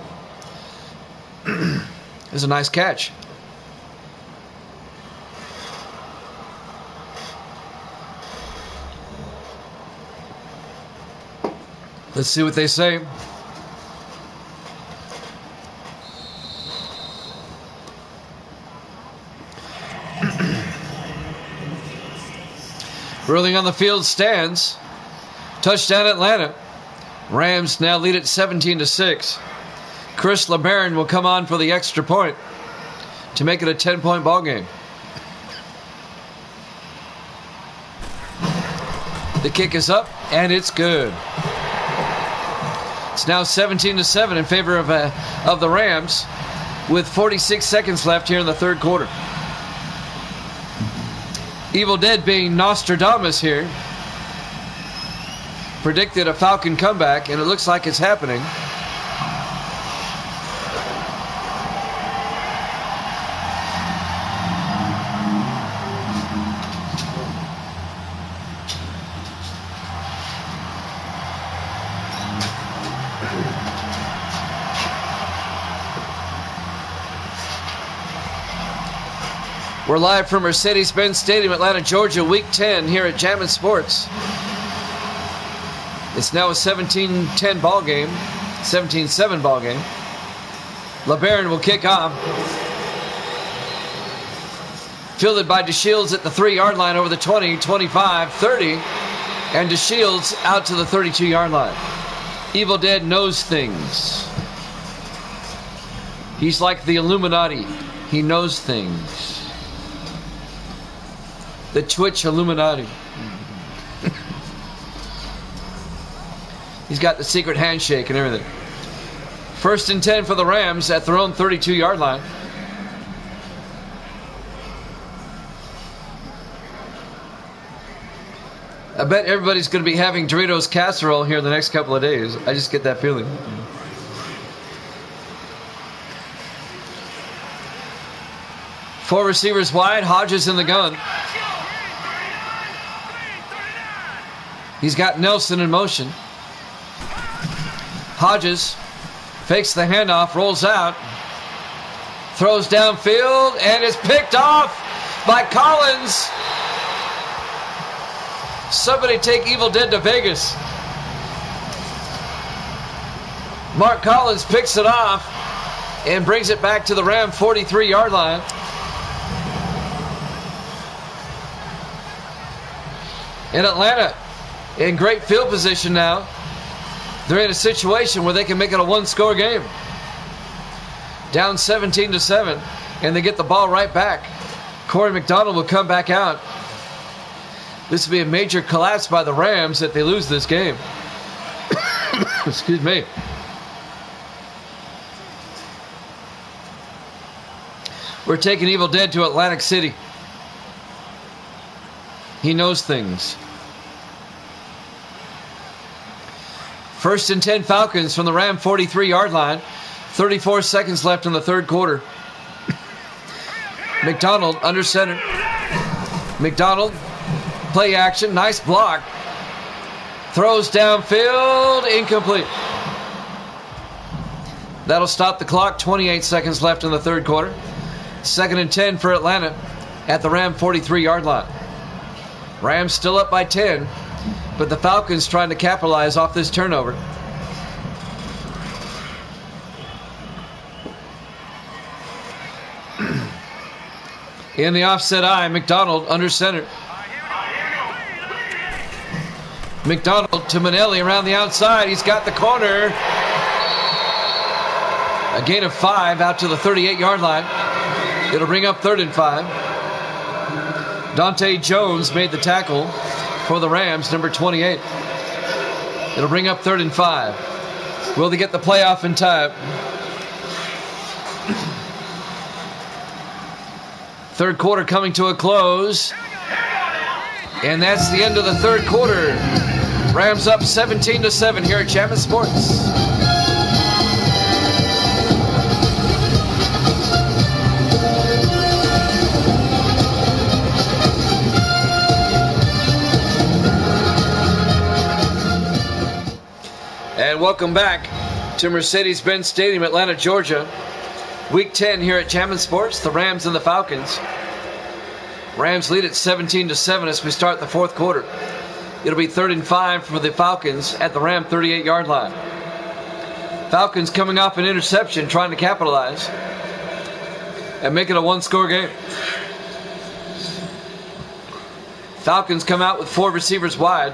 It was a nice catch. Let's see what they say. Ruling on the field stands. Touchdown Atlanta. Rams now lead it 17-6. Chris LeBaron will come on for the extra point to make it a 10-point ball game. The kick is up and it's good. It's now 17-7 in favor of the Rams with 46 seconds left here in the third quarter. Evil Dead being Nostradamus here predicted a Falcon comeback, and it looks like it's happening. We're live from Mercedes-Benz Stadium, Atlanta, Georgia, Week 10 here at Jammin' Sports. It's now a 17-10 ball game, 17-7 ball game. LeBaron will kick off. Fielded by DeShields at the 3-yard line over the 20, 25, 30. And DeShields out to the 32-yard line. Evil Dead knows things. He's like the Illuminati. He knows things. The Twitch Illuminati. He's got the secret handshake and everything. First and 10 for the Rams at their own 32-yard line. I bet everybody's going to be having Doritos casserole here in the next couple of days. I just get that feeling. Four receivers wide. Hodges in the gun. He's got Nelson in motion. Hodges fakes the handoff, rolls out, throws downfield, and is picked off by Collins. Somebody take Evil Dead to Vegas. Mark Collins picks it off and brings it back to the Ram 43-yard line. And Atlanta in great field position now. They're in a situation where they can make it a one-score game. Down 17-7, and they get the ball right back. Corey McDonald will come back out. This will be a major collapse by the Rams if they lose this game. Excuse me. We're taking Evil Dead to Atlantic City. He knows things. 1st and 10 Falcons from the Ram 43-yard line. 34 seconds left in the third quarter. McDonald under center. McDonald, play action, nice block. Throws downfield, incomplete. That'll stop the clock. 28 seconds left in the third quarter. 2nd and 10 for Atlanta at the Ram 43-yard line. Rams still up by 10, but the Falcons trying to capitalize off this turnover. In the offset eye, McDonald under center. McDonald to Manelli around the outside. He's got the corner. A gain of 5 out to the 38-yard line. It'll bring up 3rd and 5. Dante Jones made the tackle for the Rams, number 28. It'll bring up 3rd and 5. Will they get the playoff in time? Third quarter coming to a close. And that's the end of the third quarter. Rams up 17-7 here at Chapman Sports. And welcome back to Mercedes-Benz Stadium, Atlanta, Georgia. Week 10 here at Chapman Sports, the Rams and the Falcons. Rams lead at 17-7 as we start the fourth quarter. It'll be 3rd and 5 for the Falcons at the Ram 38-yard line. Falcons coming off an interception, trying to capitalize and make it a one-score game. Falcons come out with 4 receivers wide.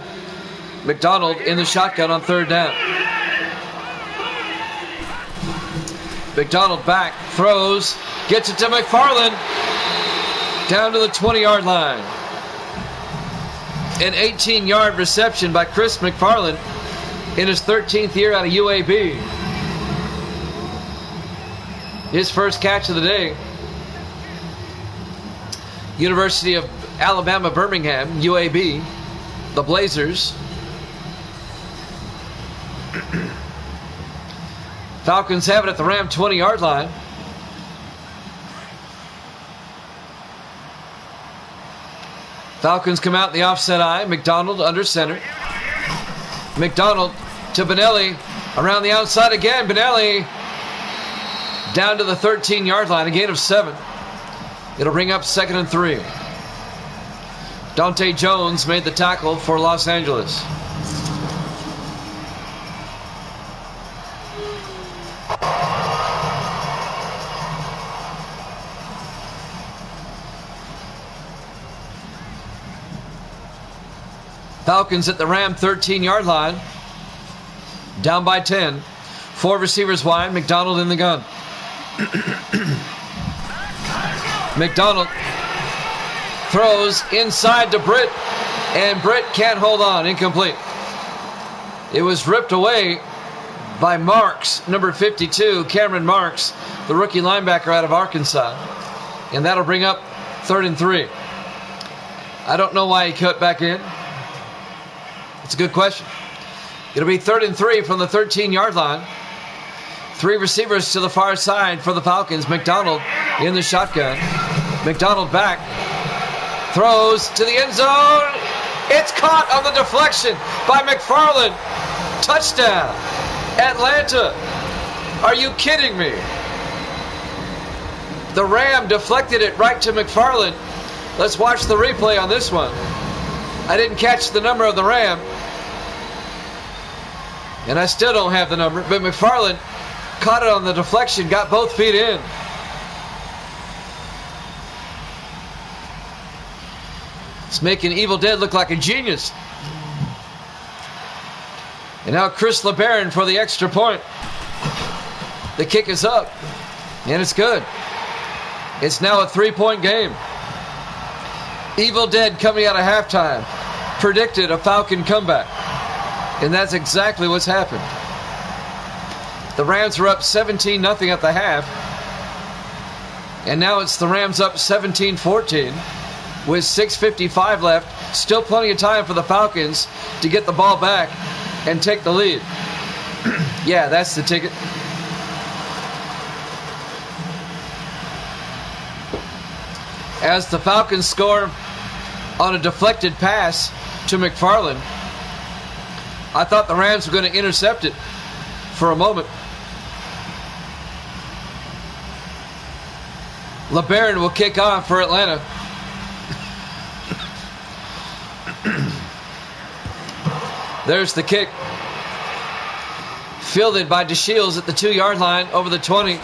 McDonald in the shotgun on 3rd down. McDonald back, throws, gets it to McFarland, down to the 20-yard line. An 18-yard reception by Chris McFarland in his 13th year out of UAB. His first catch of the day. University of Alabama, Birmingham, UAB, the Blazers. Falcons have it at the Ram 20-yard line. Falcons come out in the offset eye. McDonald under center. McDonald to Benelli. Around the outside again. Benelli down to the 13-yard line. A gain of 7. It'll bring up 2nd and 3. Dante Jones made the tackle for Los Angeles. Falcons at the Ram 13-yard line. Down by 10. 4 receivers wide. McDonald in the gun. McDonald throws inside to Britt. And Britt can't hold on. Incomplete. It was ripped away by Marks, number 52, Cameron Marks, the rookie linebacker out of Arkansas. And that'll bring up 3rd and 3. I don't know why he cut back in. It's a good question. It'll be 3rd and 3 from the 13-yard line. 3 receivers to the far side for the Falcons. McDonald in the shotgun. McDonald back. Throws to the end zone. It's caught on the deflection by McFarland. Touchdown. Atlanta. Are you kidding me? The Ram deflected it right to McFarland. Let's watch the replay on this one. I didn't catch the number of the Ram. And I still don't have the number, but McFarland caught it on the deflection, got both feet in. It's making Evil Dead look like a genius. And now Chris LeBaron for the extra point. The kick is up, and it's good. It's now a 3-point game. Evil Dead coming out of halftime predicted a Falcon comeback, and that's exactly what's happened. The Rams were up 17-0 at the half, and now it's the Rams up 17-14 with 6:55 left. Still plenty of time for the Falcons to get the ball back and take the lead. Yeah, that's the ticket. As the Falcons score on a deflected pass to McFarland, I thought the Rams were going to intercept it for a moment. LeBaron will kick off for Atlanta. There's the kick. Fielded by DeShields at the 2-yard line over the 20.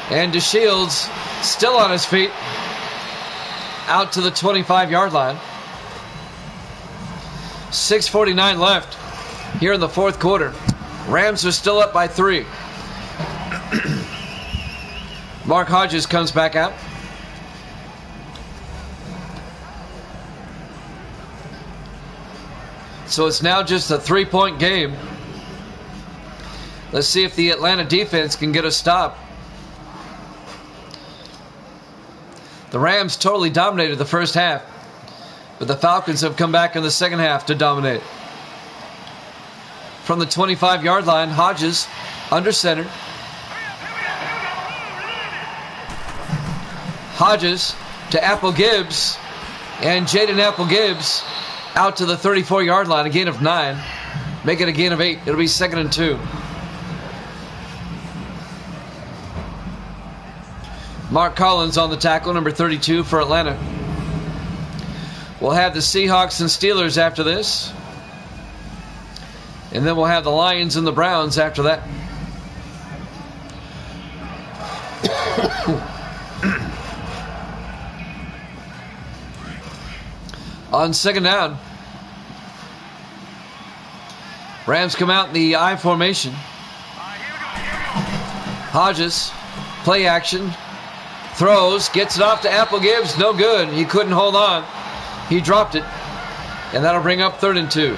And DeShields still on his feet out to the 25-yard line. 6:49 left here in the fourth quarter. Rams are still up by 3. Mark Hodges comes back out. So it's now just a 3-point game. Let's see if the Atlanta defense can get a stop. The Rams totally dominated the first half, but the Falcons have come back in the second half to dominate. From the 25-yard line, Hodges under center. Hodges to Apple Gibbs, and Jaden Apple Gibbs out to the 34-yard line, a gain of 9. Make it a gain of 8. It'll be 2nd and 2. Mark Collins on the tackle, number 32 for Atlanta. We'll have the Seahawks and Steelers after this. And then we'll have the Lions and the Browns after that. On second down, Rams come out in the I formation. Hodges, play action, throws, gets it off to Apple Gibbs, no good. He couldn't hold on. He dropped it, and that'll bring up 3rd and 2.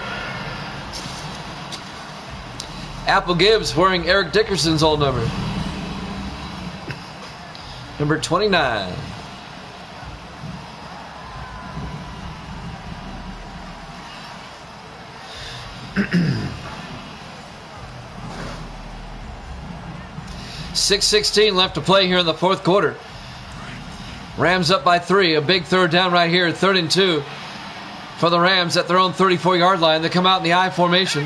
Apple Gibbs wearing Eric Dickerson's old number. Number 29. .6:16 left to play here in the fourth quarter. Rams up by 3. A big third down right here. 3rd and 2 for the Rams at their own 34-yard line. They come out in the I formation.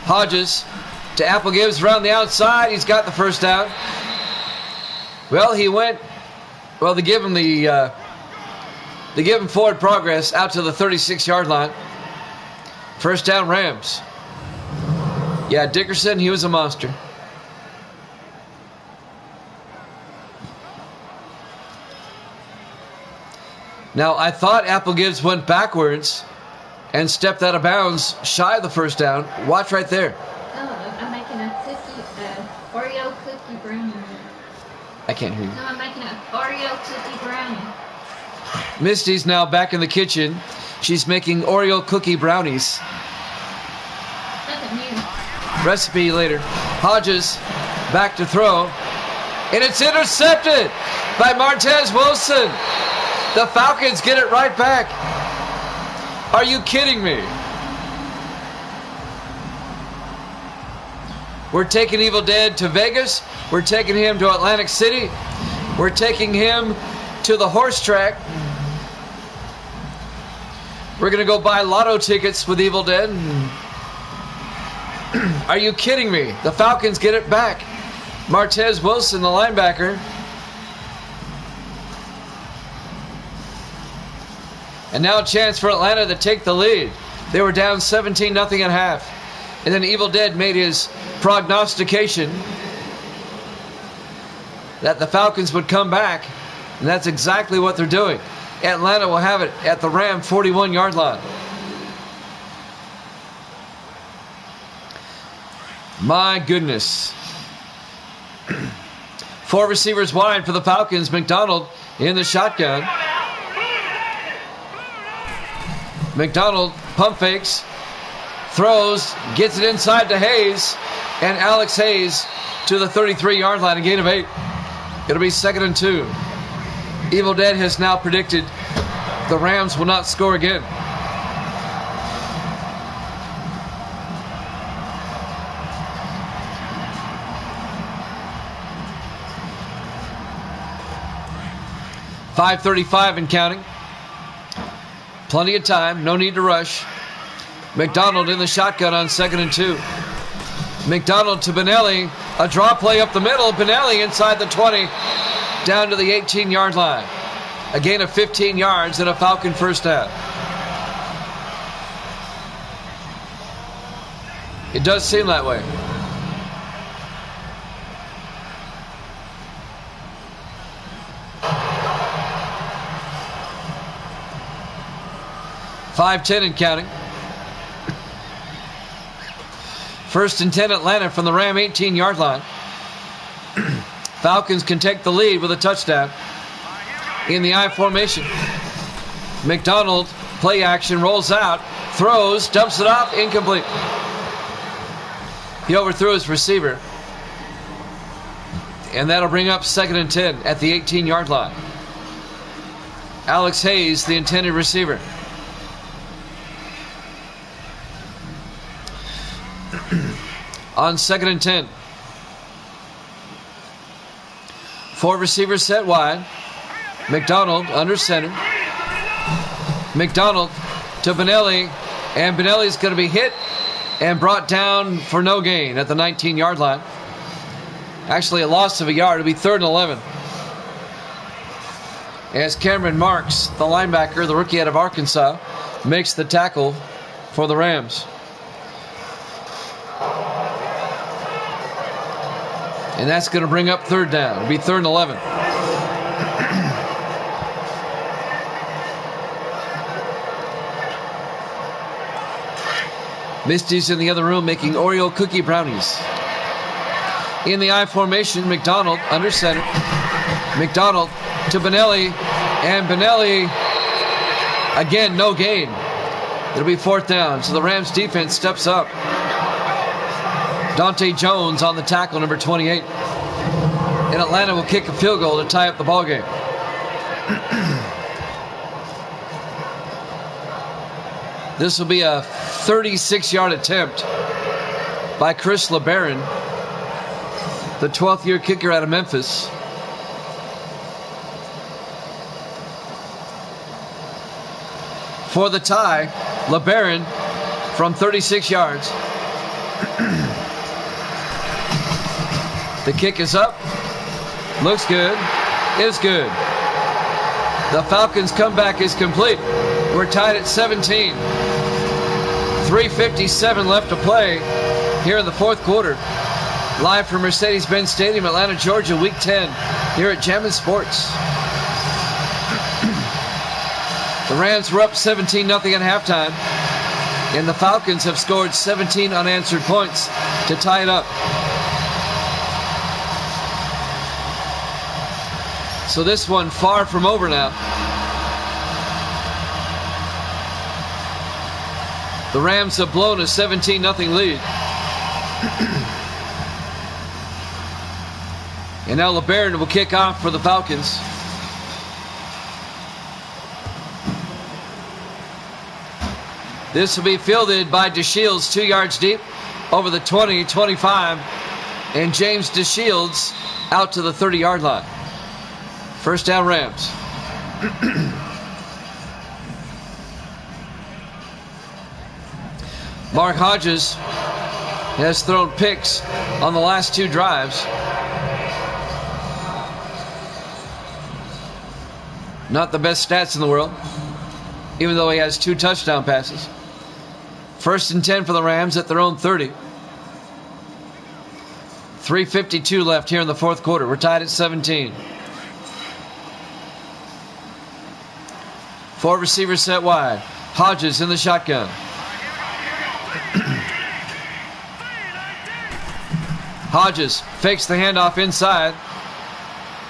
Hodges to Apple Gibbs around the outside. He's got the first down. Well, he went. Well, they give him forward progress out to the 36-yard line. First down, Rams. Yeah, Dickerson, he was a monster. Now, I thought Apple Gibbs went backwards and stepped out of bounds shy of the first down. Watch right there.
Oh, I'm making a Oreo cookie brownie.
I can't hear you.
No, I'm making an Oreo cookie brownie.
Misty's now back in the kitchen. She's making Oreo cookie brownies.
Nothing new.
Recipe later. Hodges back to throw. And it's intercepted by Martez Wilson. The Falcons get it right back. Are you kidding me? We're taking Evil Dead to Vegas. We're taking him to Atlantic City. We're taking him to the horse track. We're going to go buy lotto tickets with Evil Dead. Are you kidding me? The Falcons get it back. Martez Wilson, the linebacker. And now a chance for Atlanta to take the lead. They were down 17-0 at half. And then Evil Dead made his prognostication that the Falcons would come back. And that's exactly what they're doing. Atlanta will have it at the Ram 41-yard line. My goodness. 4 receivers wide for the Falcons. McDonald in the shotgun. McDonald pump fakes, throws, gets it inside to Hayes, and Alex Hayes to the 33-yard line, a gain of 8. It'll be 2nd and 2. Evil Dead has now predicted the Rams will not score again. .5:35 and counting. Plenty of time, no need to rush. McDonald in the shotgun on 2nd and 2. McDonald to Benelli, a draw play up the middle. Benelli inside the 20, down to the 18-yard line. A gain of 15 yards and a Falcon first down. It does seem that way. .5:10 and counting. 1st and 10 Atlanta from the Ram 18-yard line. Falcons can take the lead with a touchdown in the I formation. McDonald, play action, rolls out, throws, dumps it off, incomplete. He overthrew his receiver. And that'll bring up 2nd and 10 at the 18-yard line. Alex Hayes, the intended receiver. On 2nd and 10. 4 receivers set wide. McDonald under center. McDonald to Benelli. And Benelli's going to be hit and brought down for no gain at the 19-yard line. Actually, a loss of a yard. It'll be 3rd and 11. As Cameron Marks, the linebacker, the rookie out of Arkansas, makes the tackle for the Rams. And that's going to bring up 3rd down. It'll be 3rd and 11. Misty's in the other room making Oreo cookie brownies. In the I formation, McDonald under center. McDonald to Benelli. And Benelli, again, no gain. It'll be 4th down. So the Rams defense steps up. Dante Jones on the tackle, number 28. And Atlanta will kick a field goal to tie up the ballgame. This will be a 36-yard attempt by Chris LeBaron, the 12th-year kicker out of Memphis. For the tie, LeBaron from 36 yards. The kick is up. Looks good. Is good. The Falcons' comeback is complete. We're tied at 17. 3:57 left to play here in the 4th quarter. Live from Mercedes-Benz Stadium, Atlanta, Georgia, Week 10, here at Jammin' Sports. The Rams were up 17-0 at halftime, and the Falcons have scored 17 unanswered points to tie it up. So this one far from over now. The Rams have blown a 17-0 lead. And now LeBaron will kick off for the Falcons. This will be fielded by DeShields 2 yards deep over the 20, 25. And James DeShields out to the 30-yard line. First down, Rams. Mark Hodges has thrown picks on the last 2 drives. Not the best stats in the world, even though he has 2 touchdown passes. First and 10 for the Rams at their own 30. 3:52 left here in the fourth quarter. We're tied at 17. 4 receivers set wide. Hodges in the shotgun. Hodges fakes the handoff inside.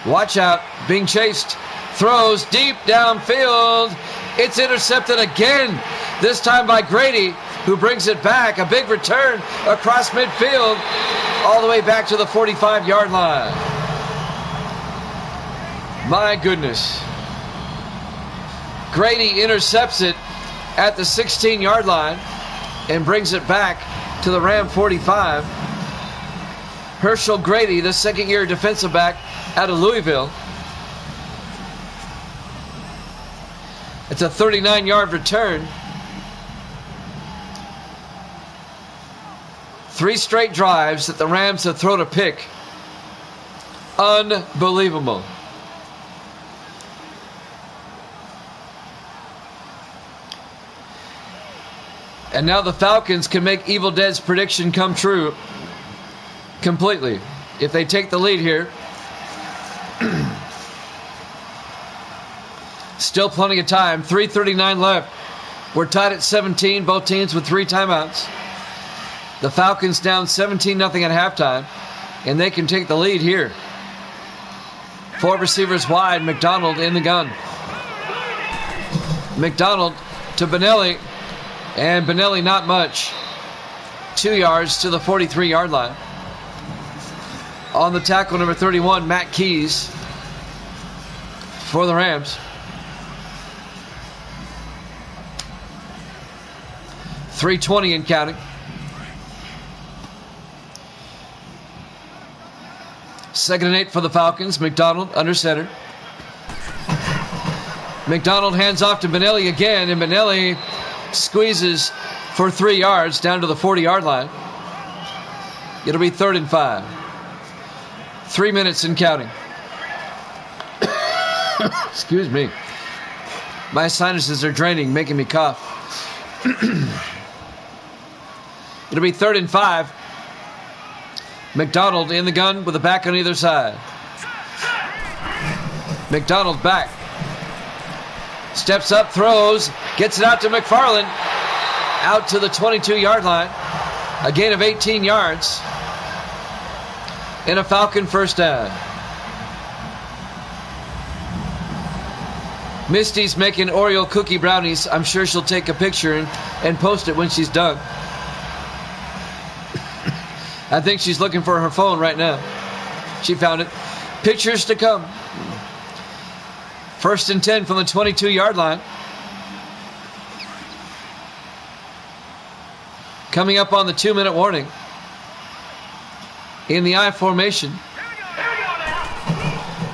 Watch out, being chased. Throws deep downfield. It's intercepted again. This time by Grady, who brings it back. A big return across midfield, all the way back to the 45-yard line. My goodness. Grady intercepts it at the 16-yard line and brings it back to the Ram 45. Herschel Grady, the second-year defensive back out of Louisville. It's a 39-yard return. 3 straight drives that the Rams have thrown a pick. Unbelievable. And now the Falcons can make Evil Dead's prediction come true completely. If they take the lead here. Still plenty of time. 3:39 left. We're tied at 17. Both teams with 3 timeouts. The Falcons down 17-0 at halftime. And they can take the lead here. 4 receivers wide. McDonald in the gun. McDonald to Benelli. And Benelli not much. 2 yards to the 43-yard line. On the tackle, number 31, Matt Keys for the Rams. 3:20 and counting. Second and 8 for the Falcons. McDonald under center. McDonald hands off to Benelli again, and Benelli squeezes for 3 yards down to the 40-yard line. It'll be 3rd and 5. 3 minutes and counting. Excuse me. My sinuses are draining, making me cough. It'll be 3rd and 5. McDonald in the gun with a back on either side. McDonald back. Steps up, throws, gets it out to McFarland. Out to the 22-yard line. A gain of 18 yards. And a Falcon first down. Misty's making Oreo cookie brownies. I'm sure she'll take a picture and post it when she's done. I think she's looking for her phone right now. She found it. Pictures to come. 1st and 10 from the 22-yard line. Coming up on the 2-minute warning. In the I formation.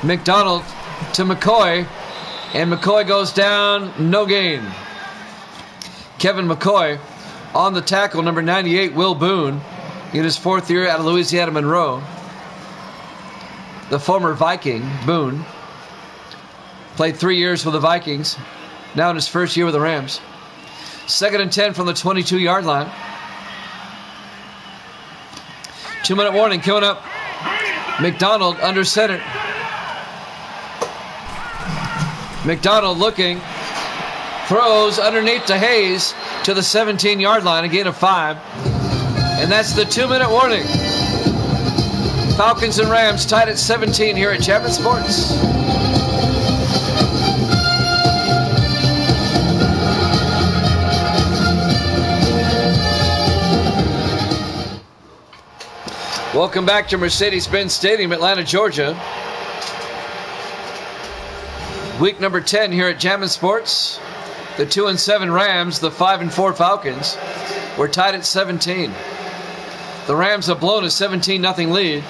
McDonald to McCoy. And McCoy goes down. No gain. Kevin McCoy on the tackle. Number 98, Will Boone. In his 4th year out of Louisiana Monroe. The former Viking, Boone. Played 3 years for the Vikings. Now in his 1st year with the Rams. 2nd and 10 from the 22-yard line. 2-minute warning coming up. McDonald under center. McDonald looking. Throws underneath to Hayes to the 17-yard line. A gain of 5. And that's the 2-minute warning. Falcons and Rams tied at 17 here at Chapman Sports. Welcome back to Mercedes-Benz Stadium, Atlanta, Georgia. Week number 10 here at Chapman Sports. The 2-7 Rams, the 5-4 Falcons. We're tied at 17. The Rams have blown a 17-0 lead.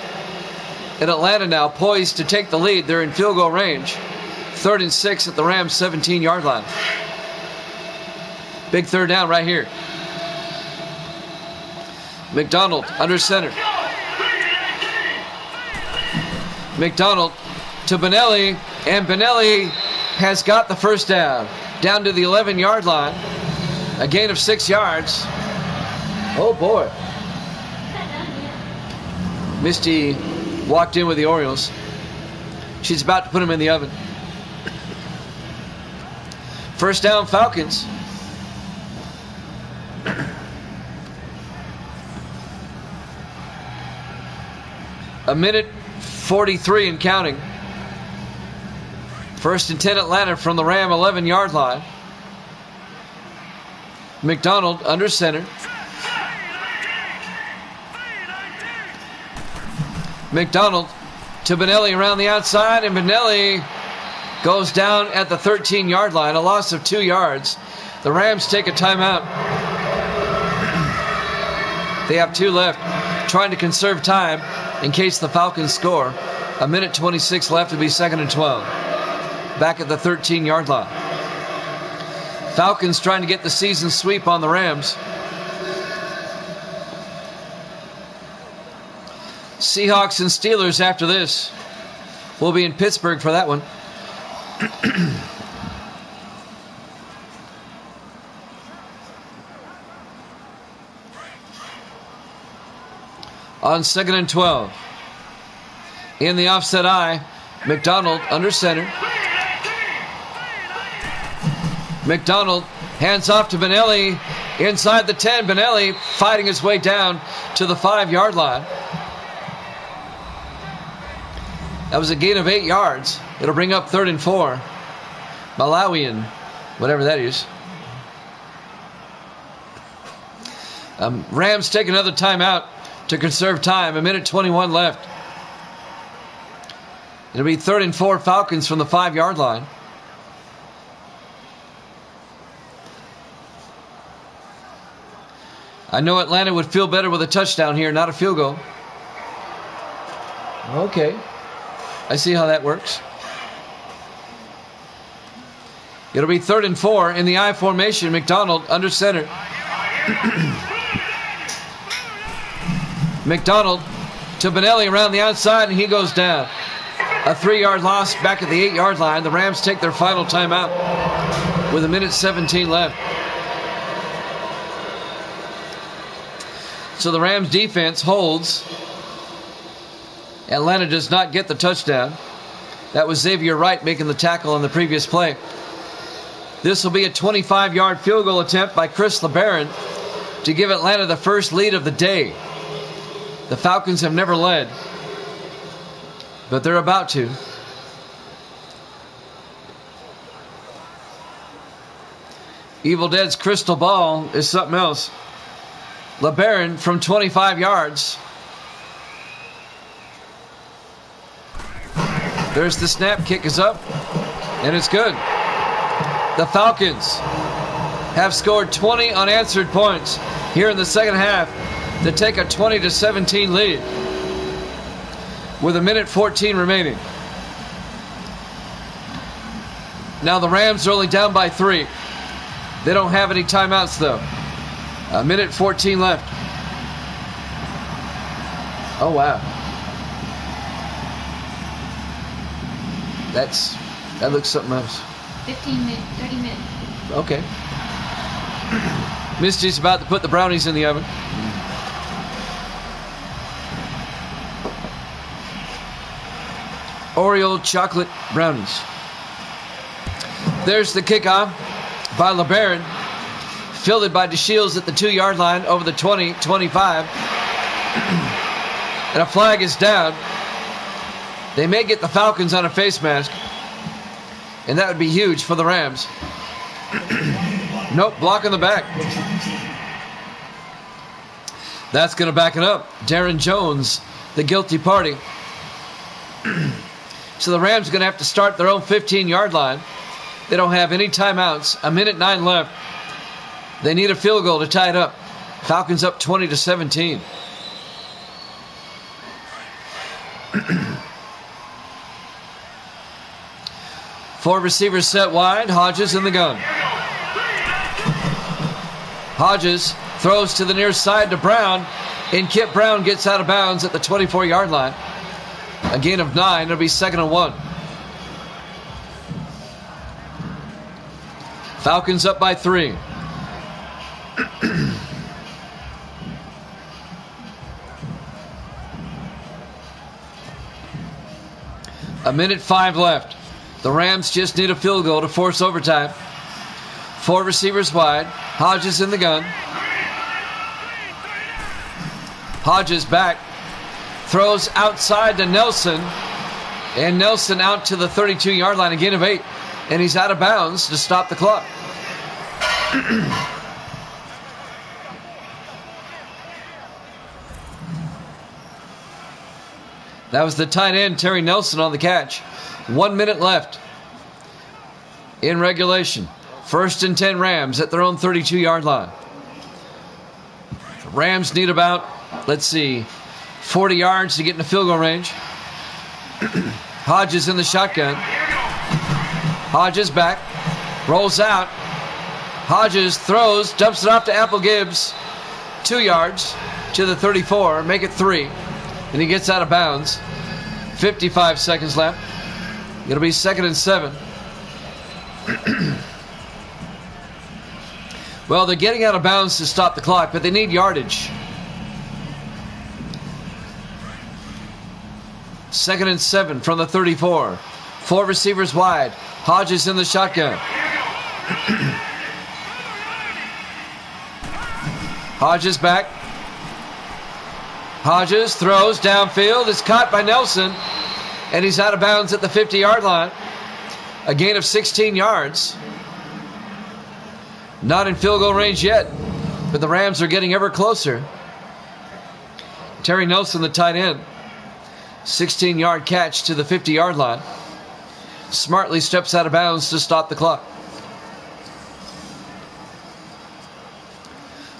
In Atlanta now, poised to take the lead. They're in field goal range. 3rd and 6 at the Rams' 17-yard line. Big 3rd down right here. McDonald under center. McDonald to Benelli. And Benelli has got the first down. Down to the 11-yard line. A gain of 6 yards. Oh boy. Misty walked in with the Orioles. She's about to put them in the oven. First down, Falcons. A minute 43 and counting. First and 10 Atlanta from the Ram 11-yard line. McDonald under center. McDonald to Benelli around the outside, and Benelli goes down at the 13-yard line, a loss of 2 yards. The Rams take a timeout. They have 2 left, trying to conserve time in case the Falcons score. A minute 26 left to be 2nd and 12. Back at the 13-yard line. Falcons trying to get the season sweep on the Rams. Seahawks and Steelers after this. We'll be in Pittsburgh for that one. On 2nd and 12. In the offset eye, McDonald under center. McDonald hands off to Benelli inside the 10. Benelli fighting his way down to the 5-yard line. That was a gain of 8 yards. It'll bring up 3rd and 4. Malawian, whatever that is. Rams take another timeout to conserve time. A minute 21 left. It'll be 3rd and 4 Falcons from the 5-yard line. I know Atlanta would feel better with a touchdown here, not a field goal. Okay. I see how that works. It'll be 3rd and 4 in the I formation. McDonald under center. McDonald to Benelli around the outside, and he goes down. A 3-yard loss back at the 8-yard line. The Rams take their final timeout with a minute 17 left. So the Rams defense holds. Atlanta does not get the touchdown. That was Xavier Wright making the tackle on the previous play. This will be a 25-yard field goal attempt by Chris LeBaron to give Atlanta the first lead of the day. The Falcons have never led, but they're about to. Evil Dead's crystal ball is something else. LeBaron from 25 yards. There's the snap. Kick is up, and it's good. The Falcons have scored 20 unanswered points here in the second half to take a 20-17 lead with a minute 14 remaining. Now the Rams are only down by 3. They don't have any timeouts though. A minute 14 left. Oh wow. That looks something else.
15 minutes, 30 minutes.
Okay. Misty's about to put the brownies in the oven. Oreo chocolate brownies. There's the kickoff by LeBaron. Fielded by DeShields at the 2-yard line over the 20, 25. And a flag is down. They may get the Falcons on a face mask. And that would be huge for the Rams. Nope, block in the back. That's going to back it up. Darren Jones, the guilty party. So the Rams are going to have to start their own 15-yard line. They don't have any timeouts. A minute 9 left. They need a field goal to tie it up. Falcons up 20-17. Four receivers set wide. Hodges in the gun. Hodges throws to the near side to Brown. And Kip Brown gets out of bounds at the 24-yard line. A gain of 9. It'll be 2nd and 1. Falcons up by 3. 1:05 left. The Rams just need a field goal to force overtime. 4 receivers wide. Hodges in the gun. Hodges back. Throws outside to Nelson. And Nelson out to the 32-yard line, a gain of 8. And he's out of bounds to stop the clock. That was the tight end, Terry Nelson, on the catch. 1 minute left in regulation. 1st and 10 Rams at their own 32-yard line. The Rams need about, 40 yards to get in the field goal range. Hodges in the shotgun. Hodges back. Rolls out. Hodges throws, dumps it off to Apple Gibbs. 2 yards to the 34, make it 3. And he gets out of bounds. 55 seconds left. It'll be 2nd and 7. Well, they're getting out of bounds to stop the clock, but they need yardage. 2nd and 7 from the 34. 4 receivers wide. Hodges in the shotgun. Hodges back. Hodges throws downfield. It's caught by Nelson. And he's out of bounds at the 50-yard line. A gain of 16 yards. Not in field goal range yet. But the Rams are getting ever closer. Terry Nelson, the tight end. 16-yard catch to the 50-yard line. Smartly steps out of bounds to stop the clock.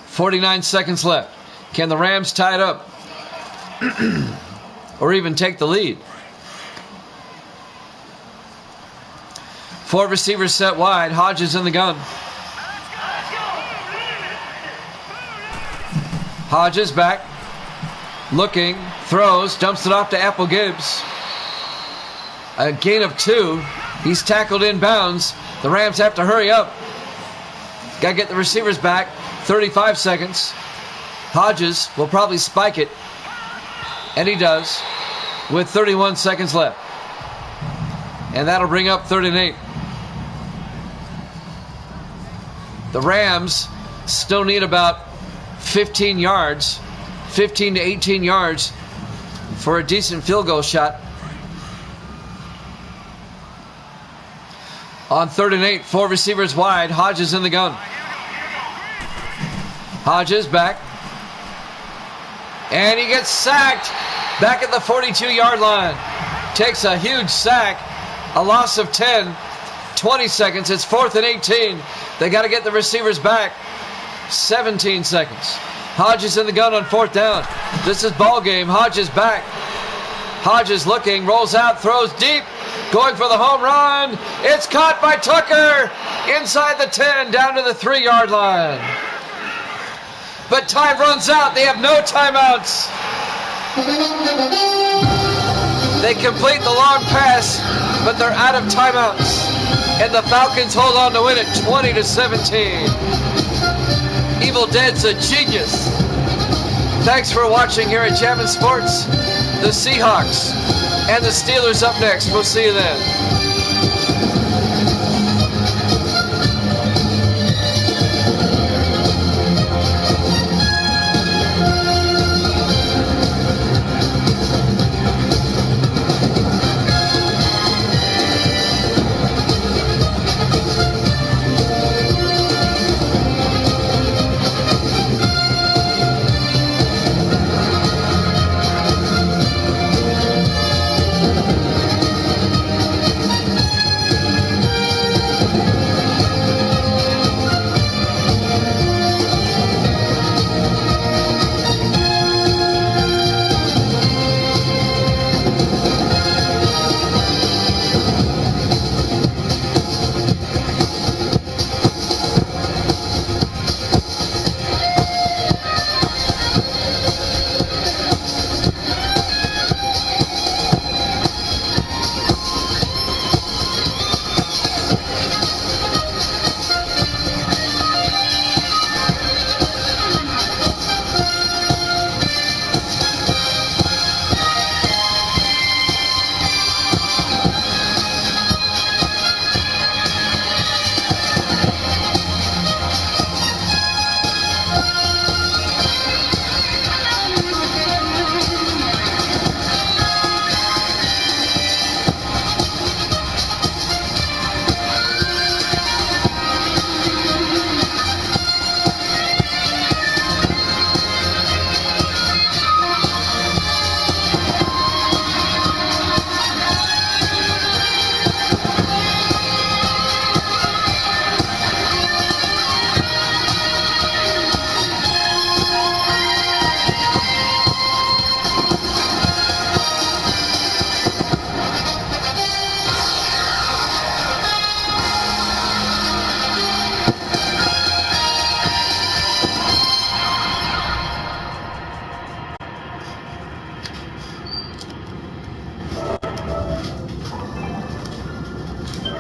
49 seconds left. Can the Rams tie it up? Or even take the lead? 4 receivers set wide. Hodges in the gun. Hodges back. Looking. Throws. Dumps it off to Apple Gibbs. A gain of 2. He's tackled in bounds. The Rams have to hurry up. Got to get the receivers back. 35 seconds. Hodges will probably spike it. And he does. With 31 seconds left. And that'll bring up 3rd and 8. The Rams still need about 15 yards. 15 to 18 yards for a decent field goal shot. On 3rd and 8, 4 receivers wide. Hodges in the gun. Hodges back. And he gets sacked back at the 42-yard line. Takes a huge sack. A loss of 10. 20 seconds. It's 4th and 18. They got to get the receivers back. 17 seconds. Hodges in the gun on 4th down. This is ball game. Hodges back. Hodges looking, rolls out, throws deep, going for the home run. It's caught by Tucker inside the 10, down to the 3-yard line. But time runs out. They have no timeouts. They complete the long pass, but they're out of timeouts. And the Falcons hold on to win it 20-17. Evil Dead's a genius. Thanks for watching here at Chapman Sports. The Seahawks and the Steelers up next. We'll see you then.